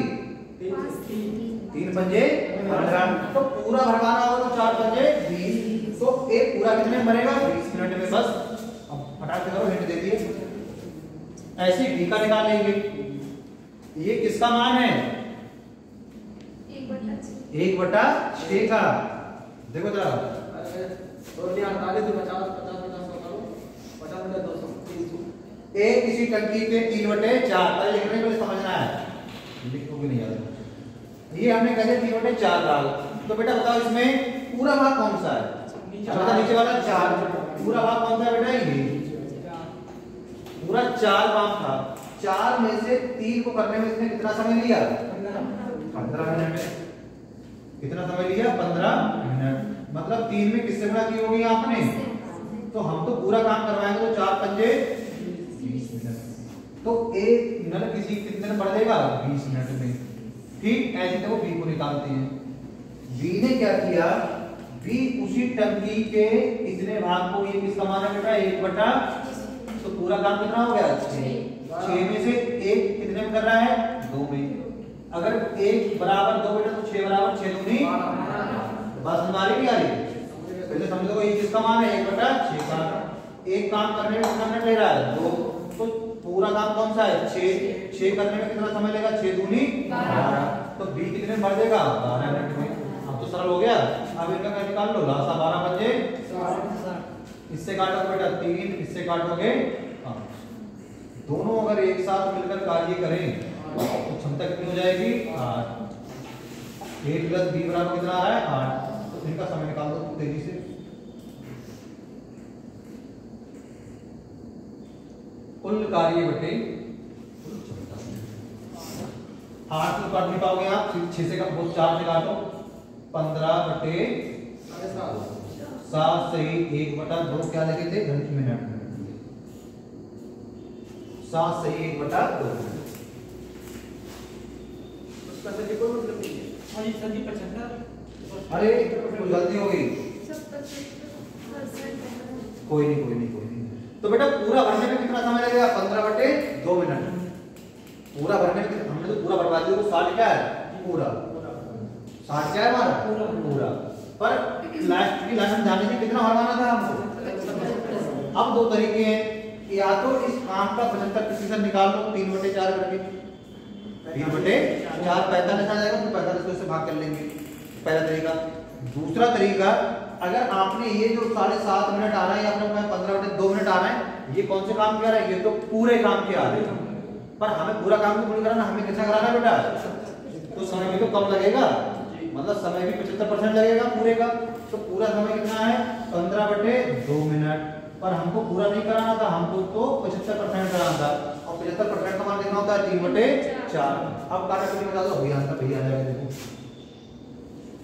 3 पंजे 15 तो पूरा भरवाना होगा तो 4 पंजे 20 तो एक पूरा कितने में बनेगा 20 मिनट में बस अब फटाक से करो हिंट दे दिए ऐसे डी का निकाल लेंगे ये किसका मान है 1/6 का देखो जरा और ये 48 50 करो 50 में 200 300 एक किसी टंकी के 3/4 पहले लिखने के लिए समझना है लिखो भी नहीं आता ये हमने कहते 3/4 डाल तो बेटा बताओ इसमें पूरा भाग कौन सा है अच्छा नीचे वाला 4 पूरा भाग कौन सा है बेटा ये पूरा 4 भाग था 4 में से 3 को करने में इसने कितना समय लिया 15 मिनट कितना समय लिया 15 मिनट मतलब 3 में किससे गुणा की होगी आपने तो हम तो पूरा काम करवाएंगे तो 4 पंजे 20 मिनट तो एक मिनट किसी कितने में बढ़ जाएगा 20 मिनट में ठीक ऐसे तो बी को निकालते हैं बी ने क्या किया बी उसी टंकी के इतने भाग को ये किसका मान है बेटा 1/, तो पूरा काम कितना हो गया 6 में से 1 कितने में कर रहा है 2 में अगर 1 बराबर 2 बेटा तो 6 बराबर 6 दूनी बात हमारी भी आ रही है पहले समझ लो ये किसका मान है 1/6 का एक काम करने में कितना मिनट ले रहा है 2 तो पूरा काम कौन सा है 6 करने में कितना समय लेगा 6 दूनी 12 तो बी कितने में बढ़ जाएगा 12 मिनट में अब तो सरल हो गया अब इनका क्या निकाल लो लासा 12 पंजे 60 इससे काटोगे बेटा 3 इससे काटोगे 5 दोनों अगर एक साथ मिलकर कार्य करें तो क्षमता कितनी हो जाएगी 8 8 + b बराबर कितना आ रहा है 8 तो इनका समय निकाल दो तेजी से कुल कार्य बटे कुल क्षमता 8 तो काट नहीं पाओगे आप 6 से कम 4 से काटो 15 बटे 7 सही 1/2 क्या लगे थे घंटे मिनट 7 सही 1/2 उसका सही कोई मतलब नहीं है और ये सदी 75 अरे कुछ गलती हो गई कोई नहीं तो बेटा पूरा भरने में कितना समय लगेगा 15/2 मिनट पूरा भरने में हमने तो पूरा भरवा दिया तो 60 क्या है पूरा 60 क्या है हमारा पूरा पर लास्ट की लास्ट में जाने से कितना भरवाना था हमको अब 2 तरीके हैं या तो इस काम का 75% निकाल लो 3/4 करके 3/4 45 आ जाएगा तो 45 को इससे भाग कर लेंगे पहला तरीका दूसरा तरीका अगर आपने ये जो 7.5 मिनट आ रहा है या आपने 15/2 मिनट आ रहा है ये कौन से काम के आ रहा है ये तो पूरे काम के आ रहे हैं पर हमें पूरा काम तो पूरी कराना, हमें कितना कराना है बेटा, तो समय भी तो कम लगेगा, मतलब समय भी 75% लगेगा पूरे का। तो पूरा समय कितना है 15/2 मिनट, पर हमको पूरा नहीं कराना था, हमको तो 75% कराना था, और 75% का मान कितना होता है 3/4। अब काटाकुटी में डाल दो भैया, आंसर भैया आ जाएगा। देखो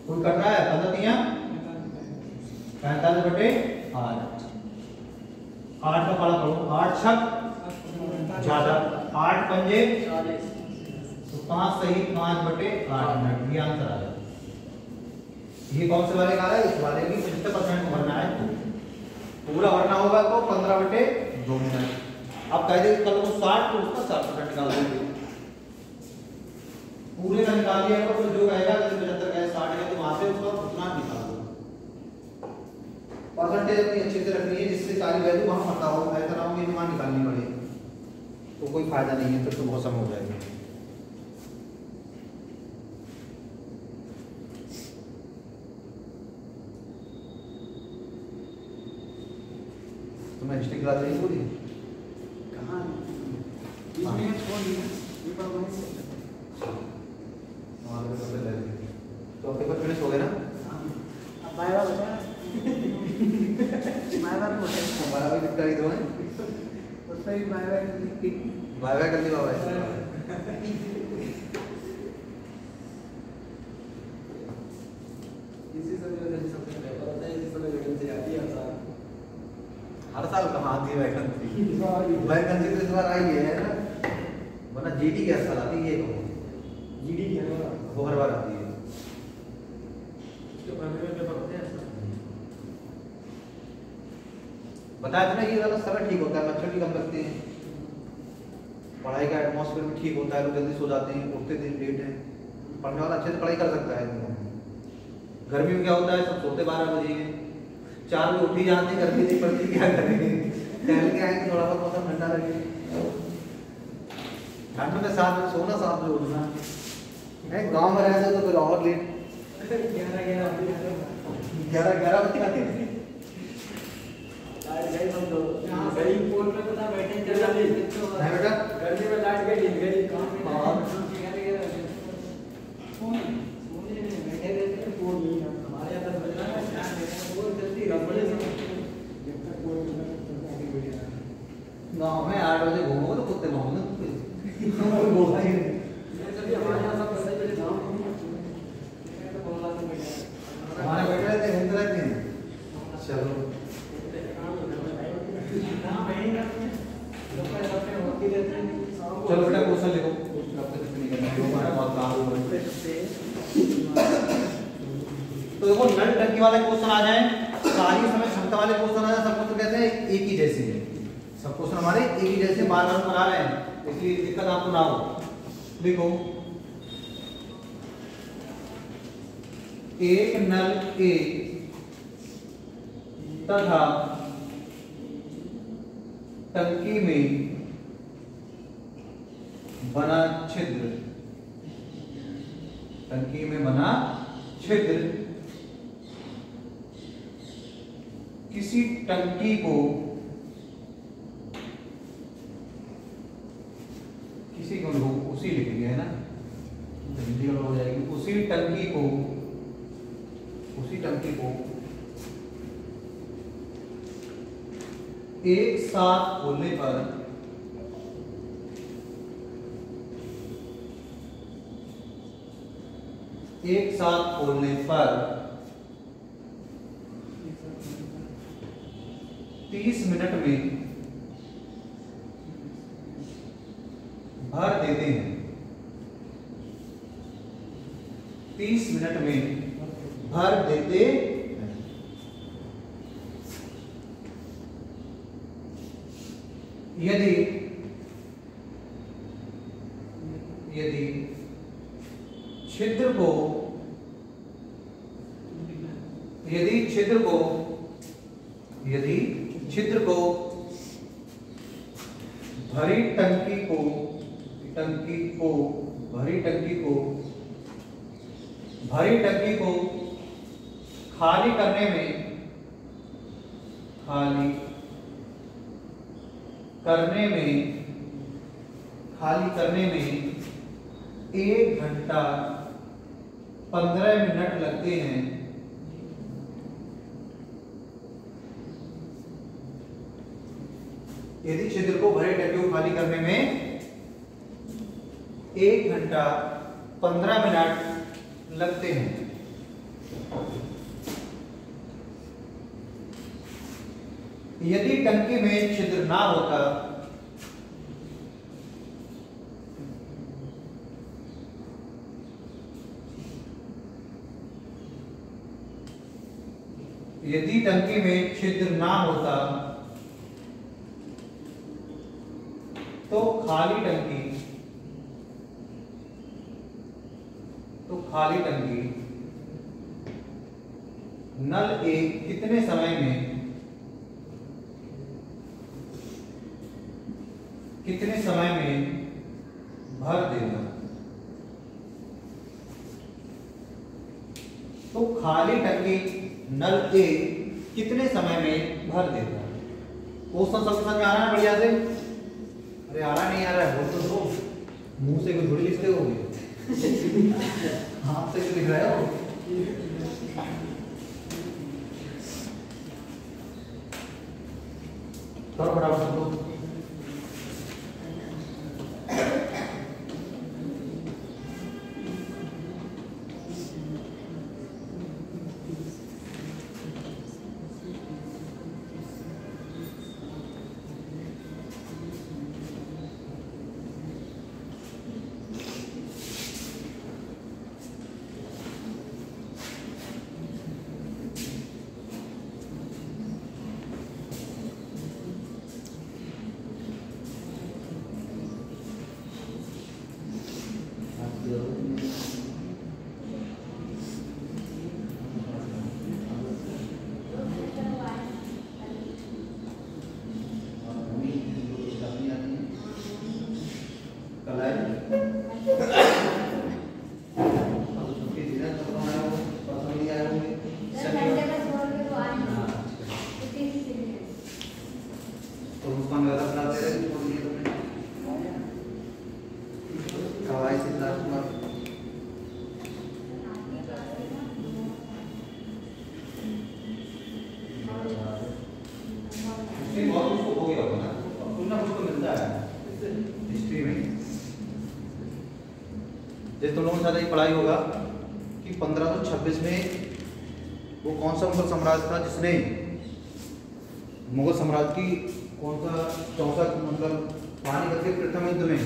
कोई कर रहा है 45/8, 8 का पाला करो, 8 छक ज्यादा, 8 पंजे 40 तो 5 सही 5/8 मिनट, ये आंसर आ जाएगा। ये कौन से वाले का है, इस वाले की 75% को भरना है, पूरा भरना होगा तो 15/2 मिनट। अब कह दे कल को 60 तो उसका 60% निकाल देंगे, पूरे का निकाल दिया तो जो कहेगा 75 का 60 है तो वहां से उसका उतना निकाल दो। परसेंटेज अपनी अच्छे से रखनी है जिससे सारी वैल्यू वहां पता हो, ऐसा ना हो कि मान निकालनी पड़े तो कोई फायदा नहीं है, फिर तो बहुत समय हो जाएगा। तुम्हें हिस्ट्री क्लास नहीं पूरी कहाँ इसमें छोड़ दिया ये पर वहीं से हमारे पेपर ले लेंगे, तो पेपर फिनिश हो गए ना। अब बाय बाय बचा बाय बाय बोलते हैं हमारा भी निपटा ही दो है, उससे भी बाय बाय बाय बाय कर दी बाबा। इसी सब जो सबसे पेपर होता है, इसी समय वैकेंसी आती है हर साल कहाँ आती है वैकेंसी, वैकेंसी तो इस बार आई है ना, वरना जीडी क्या साल आती है, ये कहो जीडी की है वो हर बार आती है। उसके पहले में पेपर होते हैं बताया था ना ये वाला समय ठीक होता है, मच्छर भी कम लगते हैं, पढ़ाई का एटमॉस्फेयर भी ठीक होता है, लोग जल्दी सो जाते हैं, उठते दिन लेट है, पढ़ने वाला अच्छे से पढ़ाई कर सकता है। गर्मी में क्या होता है, सब सोते 12 बजे, 4 बजे उठी जाते हैं, गर्मी नहीं पड़ती, क्या करेंगे, टहल के आएंगे, थोड़ा बहुत मौसम ठंडा लगे, ठंड में 7 बजे सोना, 7 बजे उठना है। गाँव में रहते तो फिर और लेट 11 बजे लाइट गई हम लोग यहाँ सही पोल पे पता बैठे चला ले है बेटा। गर्मी में लाइट गई हिल गई काम में हाँ। सोने में बैठे रहते हैं पोल नहीं हमारे यहाँ 10 बजे ना वो जल्दी 10 बजे से जब तक पोल में आगे बढ़ जाए गाँव में 8 बजे घूमोगे तो कुत्ते मांगोगे, बोलता ही नहीं। ये सभी हमारे यहाँ सब 10 बजे शाम को हमारे बैठे रहते हैं, घूमते रहते हैं। चलो चलो बेटा क्वेश्चन लिखो, तो देखो नल टंकी वाले क्वेश्चन आ जाए, कार्य समय क्षमता वाले क्वेश्चन आ जाए, सब क्वेश्चन कहते हैं एक ही जैसे है, सब क्वेश्चन हमारे एक ही जैसे बार बार बना रहे हैं, इसलिए दिक्कत आपको ना हो। लिखो एक नल ए तथा टंकी में बना छिद्र, टंकी में बना छिद्र किसी टंकी को, किसी को लोग उसी लिखेंगे है ना, हिंदी में हो जाएगी, उसी टंकी को, उसी टंकी को एक साथ खोलने पर एक साथ खोलने पर 30 मिनट में भर देते हैं, 30 मिनट में भर देते हैं। यदि यदि छिद्र को, यदि छिद्र को, यदि छिद्र को भरी टंकी को, टंकी को, भरी टंकी को, भरी टंकी को खाली करने में, खाली करने में, खाली करने में 1 घंटा 15 मिनट लगते हैं, यदि छिद्र को भरे टैंकी को खाली करने में 1 घंटा 15 मिनट लगते हैं, यदि टंकी में छिद्र ना होता यदि टंकी में छिद्र ना होता तो खाली टंकी नल 1 कितने समय में भर देगा? तो खाली टंकी नल 1 कितने समय में भर देगा? क्वेश्चन सबके समझ में आ रहा है बढ़िया से? अरे आ रहा नहीं आ रहा है, बोल तो दो, मुंह से कोई थोड़ी लिखते होगे। हाथ से लिख रहे हो। करो फटाफट दो। जैसे तुम लोगों ने ज्यादा पढ़ाई होगा कि 1526 में वो कौन सा मुगल साम्राज्य था जिसने मुगल साम्राज्य की कौन सा चौथा मतलब पानीपत के प्रथम युद्ध में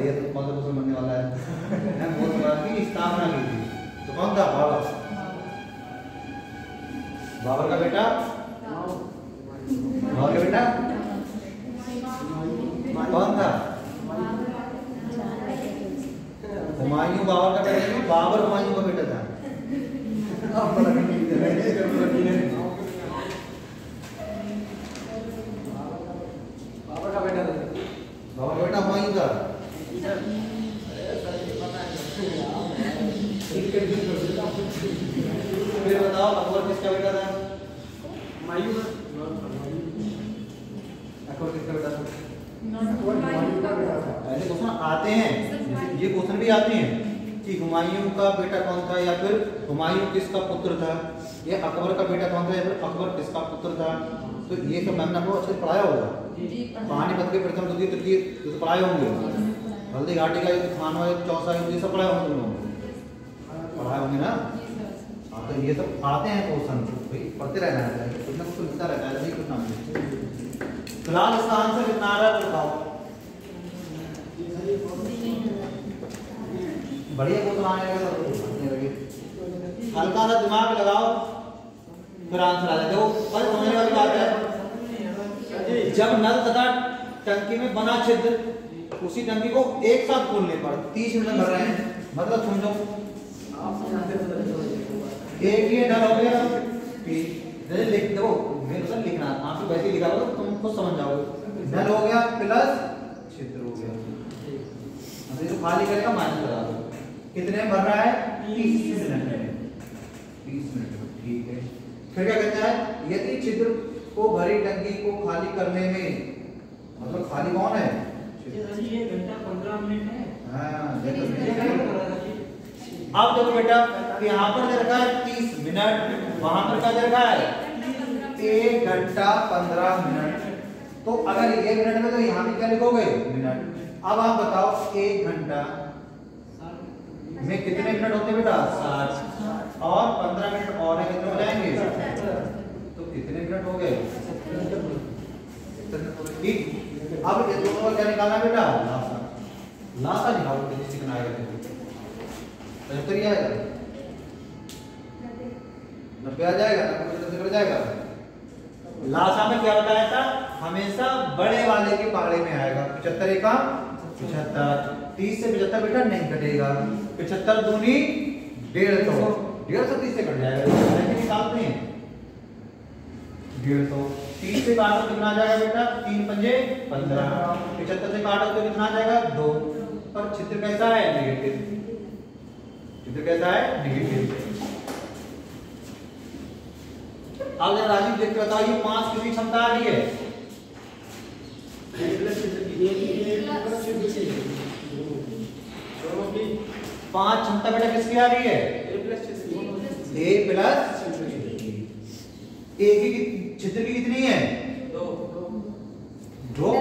ये तो कौन सा क्वेश्चन बनने वाला है मुगल साम्राज्य की स्थापना की थी, तो कौन था? बाबर। बाबर का बेटा कौन था? हुमायूं बाबर का बेटा नहीं, बाबर हुमायूं का बेटा था। बाबर का बेटा हुमायूं था। फिर बताओ अकबर किसका बेटा था? अकबर किसका बेटा था? ऐसे क्वेश्चन आते हैं, ये क्वेश्चन भी आते हैं कि हुमायूं का बेटा कौन था, या फिर हुमायूं किसका पुत्र था, ये अकबर का बेटा कौन था, या फिर अकबर किसका पुत्र था। तो ये सब मैंने आपको अच्छे से पढ़ाया होगा। पानीपत के प्रथम द्वितीय तृतीय तो पढ़ाए होंगे, हल्दी घाटी का युद्ध, खानवा युद्ध, चौसा युद्ध, ये सब पढ़ाए होंगे तुम लोग, पढ़ाए होंगे ना। हाँ तो ये सब आते हैं क्वेश्चन, भाई पढ़ते रहना चाहिए, कुछ ना कुछ मिलता रहता है, नहीं कुछ ना मिले। फिलहाल इसका आंसर कितना आ रहा है बताओ? बढ़िया क्वेश्चन आने लगे, हल्का सा दिमाग लगाओ फिर आंसर आ जाए। देखो बस समझने वाली बात है, जब नल तथा टंकी में बना छिद्र उसी टंकी को एक साथ खोलने पर 30 मिनट भर रहे हैं, मतलब समझो एक ये नल हो गया, लिख दो मेरे को लिखना, आपको वैसे लिखा होगा तो तुम खुद समझ जाओगे। नल हो गया प्लस छिद्र हो गया, तो जो खाली करेगा माइनस लगा दो। कितने में भर रहा है? 30 मिनट में, 30 मिनट में, ठीक है। फिर क्या कहता है? यदि छिद्र को भरी टंकी को खाली करने में मतलब खाली कौन है? ये घंटा 15 मिनट है। हाँ देखो अब देखो बेटा यहाँ पर दे रखा है 30 मिनट, वहां पर क्या दे रखा है 1 घंटा 15 मिनट। तो अगर ये मिनट में तो यहाँ भी क्या लिखोगे मिनट। अब आप बताओ 1 घंटा में कितने मिनट होते हैं बेटा 60 और 15 मिनट और है कितने हो जाएंगे? तो कितने मिनट हो गए? ठीक। अब ये दोनों का क्या निकालना है बेटा लासा। लासा निकालो कितना आएगा? 75 आएगा, 90 आ जाएगा, 90 निकल जाएगा। लासा में क्या बताया था हमेशा बड़े वाले के पाले में आएगा। 75 का 75, 30 से 75 बेटा नहीं कटेगा। 75 दूनी 150, 150 से कट जाएगा। निकालते हैं 150, 30 से काटो कितना आ जाएगा बेटा 3 पंजे 15, 75 से काटो तो कितना आ जाएगा 2। पर चित्र कैसा है नेगेटिव, चित्र कैसा है नेगेटिव। अब जरा राजीव देख के बताओ ये 5 कितनी क्षमता आ रही है? 5 क्षमता बेटा किसकी आ रही है? A प्लस A की छिद्र की कितनी है? 2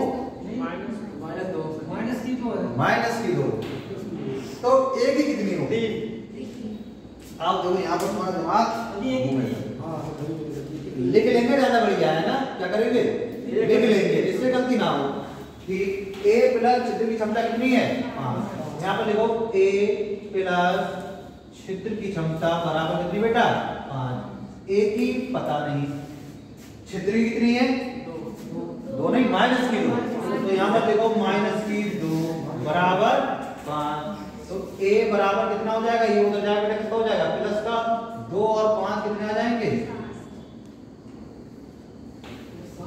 माइनस की 2। तो A की कितनी होगी? आप देखो यहाँ पर तुम्हारा दिमाग लिख लेंगे, ज्यादा बढ़िया है ना। क्या करेंगे लिख लेंगे इससे गलती ना हो कि A प्लस छिद्र की क्षमता कितनी है 5। यहाँ पर लिखो A प्लस छिद्र की क्षमता बराबर कितनी बेटा 5। A की पता नहीं, छिद्र की कितनी है 2 नहीं माइनस की 2। तो यहाँ पर देखो माइनस की 2 बराबर 5। तो A बराबर कितना हो जाएगा? ये उधर जाएगा बेटा कितना हो जाएगा प्लस का 2 और 5 कितने आ जाएंगे?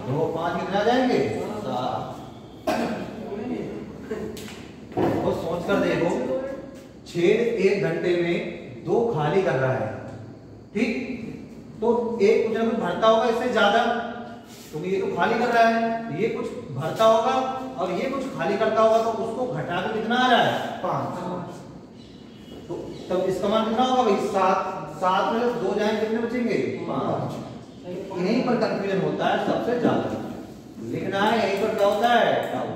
2 और 5 कितने आ जाएंगे? 7। तो सोच कर देखो छेद 1 घंटे में 2 खाली कर रहा है, ठीक। तो एक कुछ ना कुछ भरता होगा इससे ज्यादा, क्योंकि ये तो खाली कर रहा है, ये कुछ भरता होगा और ये कुछ खाली करता होगा, तो उसको घटा के कितना आ रहा है 5। तो तब इसका मान कितना होगा भाई 7। 7 में 2 जाएंगे कितने बचेंगे 5। यहीं पर कंफ्यूजन होता है सबसे ज्यादा। लिखना है यहीं पर क्या होता है डाउट।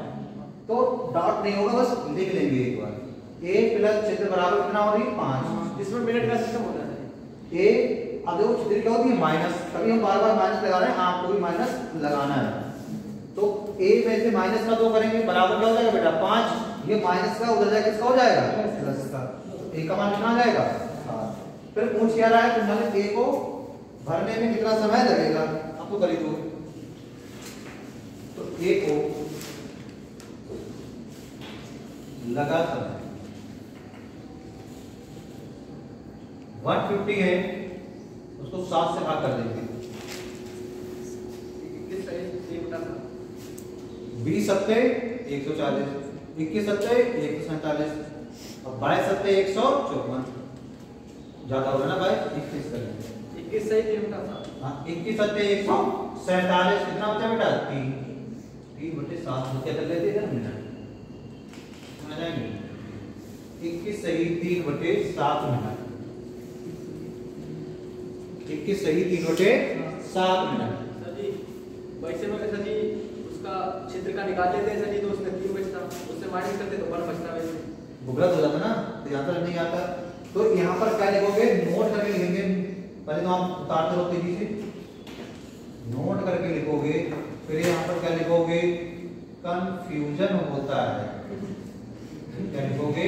तो डॉट नहीं होगा, बस लिख लेंगे एक बार। A प्लस छिद्र बराबर कितना हो रही है 5। इसमें मिनट का सिस्टम होता है। A अब देखो छिद्र क्या होती है माइनस, तभी हम बार बार माइनस लगा रहे हैं, आपको भी माइनस लगाना है। तो A में से माइनस का 2 करेंगे बराबर क्या हो जाएगा बेटा 5। ये माइनस का उधर जाके किसका हो जाएगा प्लस का। तो A का मान कितना आ जाएगा 7। फिर पूछ क्या रहा है तुम्हारे A को भरने में कितना समय लगेगा, आपको करी दो। तो A को लगा समय 150 है, उसको 7 से भाग कर देंगे। 20 सत्ते 140, 21 सत्ते 147 और 22 सत्ते 154। ज्यादा होगा ना भाई 21 करेंगे। 21 सही 3 बटा 7। हाँ 21 सत्ते 147 कितना होता है बेटा 3। 3/7 क्या कर लेते हैं मिनट आ जाएंगे। 21 सही 3/7 मिनट। 21 सही 3/7 मिनट। सर जी वैसे में सर जी उसका क्षेत्र का निकाल लेते हैं सर जी, तो उसमें 3 बचता, उससे माइनस करते तो 1 बचता। वैसे वो गलत हो जाता ना, तो आंसर नहीं आता। तो यहाँ पर क्या लिखोगे नोट करके लिखेंगे, पहले तो आप उतारते रहो तेजी से, नोट करके लिखोगे। फिर यहाँ पर क्या लिखोगे कंफ्यूजन होता है, क्या लिखोगे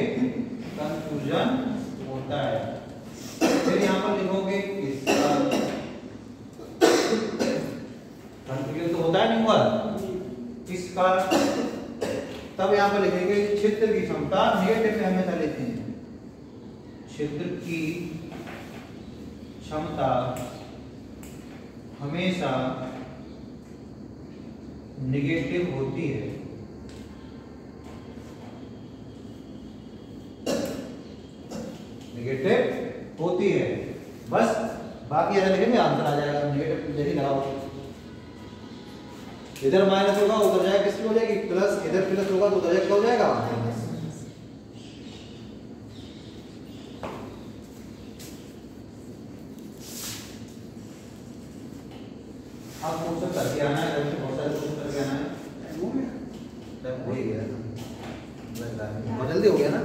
कंफ्यूजन होता है। फिर यहाँ पर लिखोगे इसका कंफ्यूजन तो होता है नहीं हुआ इसका। तब यहाँ पर लिखेंगे छिद्र की क्षमता, नेगेटिव में हमेशा लेते हैं। छिद्र की क्षमता हमेशा नेगेटिव होती है। नेगेटिव होती है, बस बाकी ऐसा लिखेंगे आंसर आ जाएगा। नेगेटिव जैसे लगाओ इधर माइनस होगा उधर जाएगा किसकी हो जाएगी प्लस, इधर प्लस होगा तो उधर जाएगा क्या हो जाएगा। आप क्वेश्चन करके आना है, बहुत सारे क्वेश्चन करके आना है। टाइम हो ही गया ना, बहुत जल्दी हो गया ना।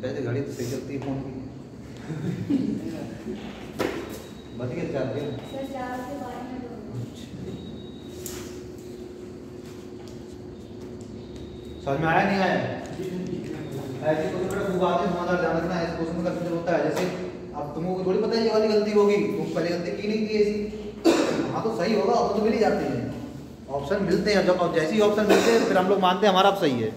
वैसे घड़ी तो सही चलती है फोन की। बच गए 4 दिन। सर 4 से 12 मिनट हो गए। समझ में आया नहीं आया? ऐसी क्वेश्चन बड़ा खूब आते हैं, तुम्हारा ध्यान रखना है। इस क्वेश्चन में कंफ्यूजन होता है, जैसे अब तुमको थोड़ी पता है ये वाली गलती होगी, तुम पहले गलती की नहीं थी ऐसी। हाँ तो सही होगा, ऑप्शन तो मिल ही जाते हैं, ऑप्शन मिलते हैं। जब जैसे ही ऑप्शन मिलते हैं फिर हम लोग मानते हैं हमारा अब सही है।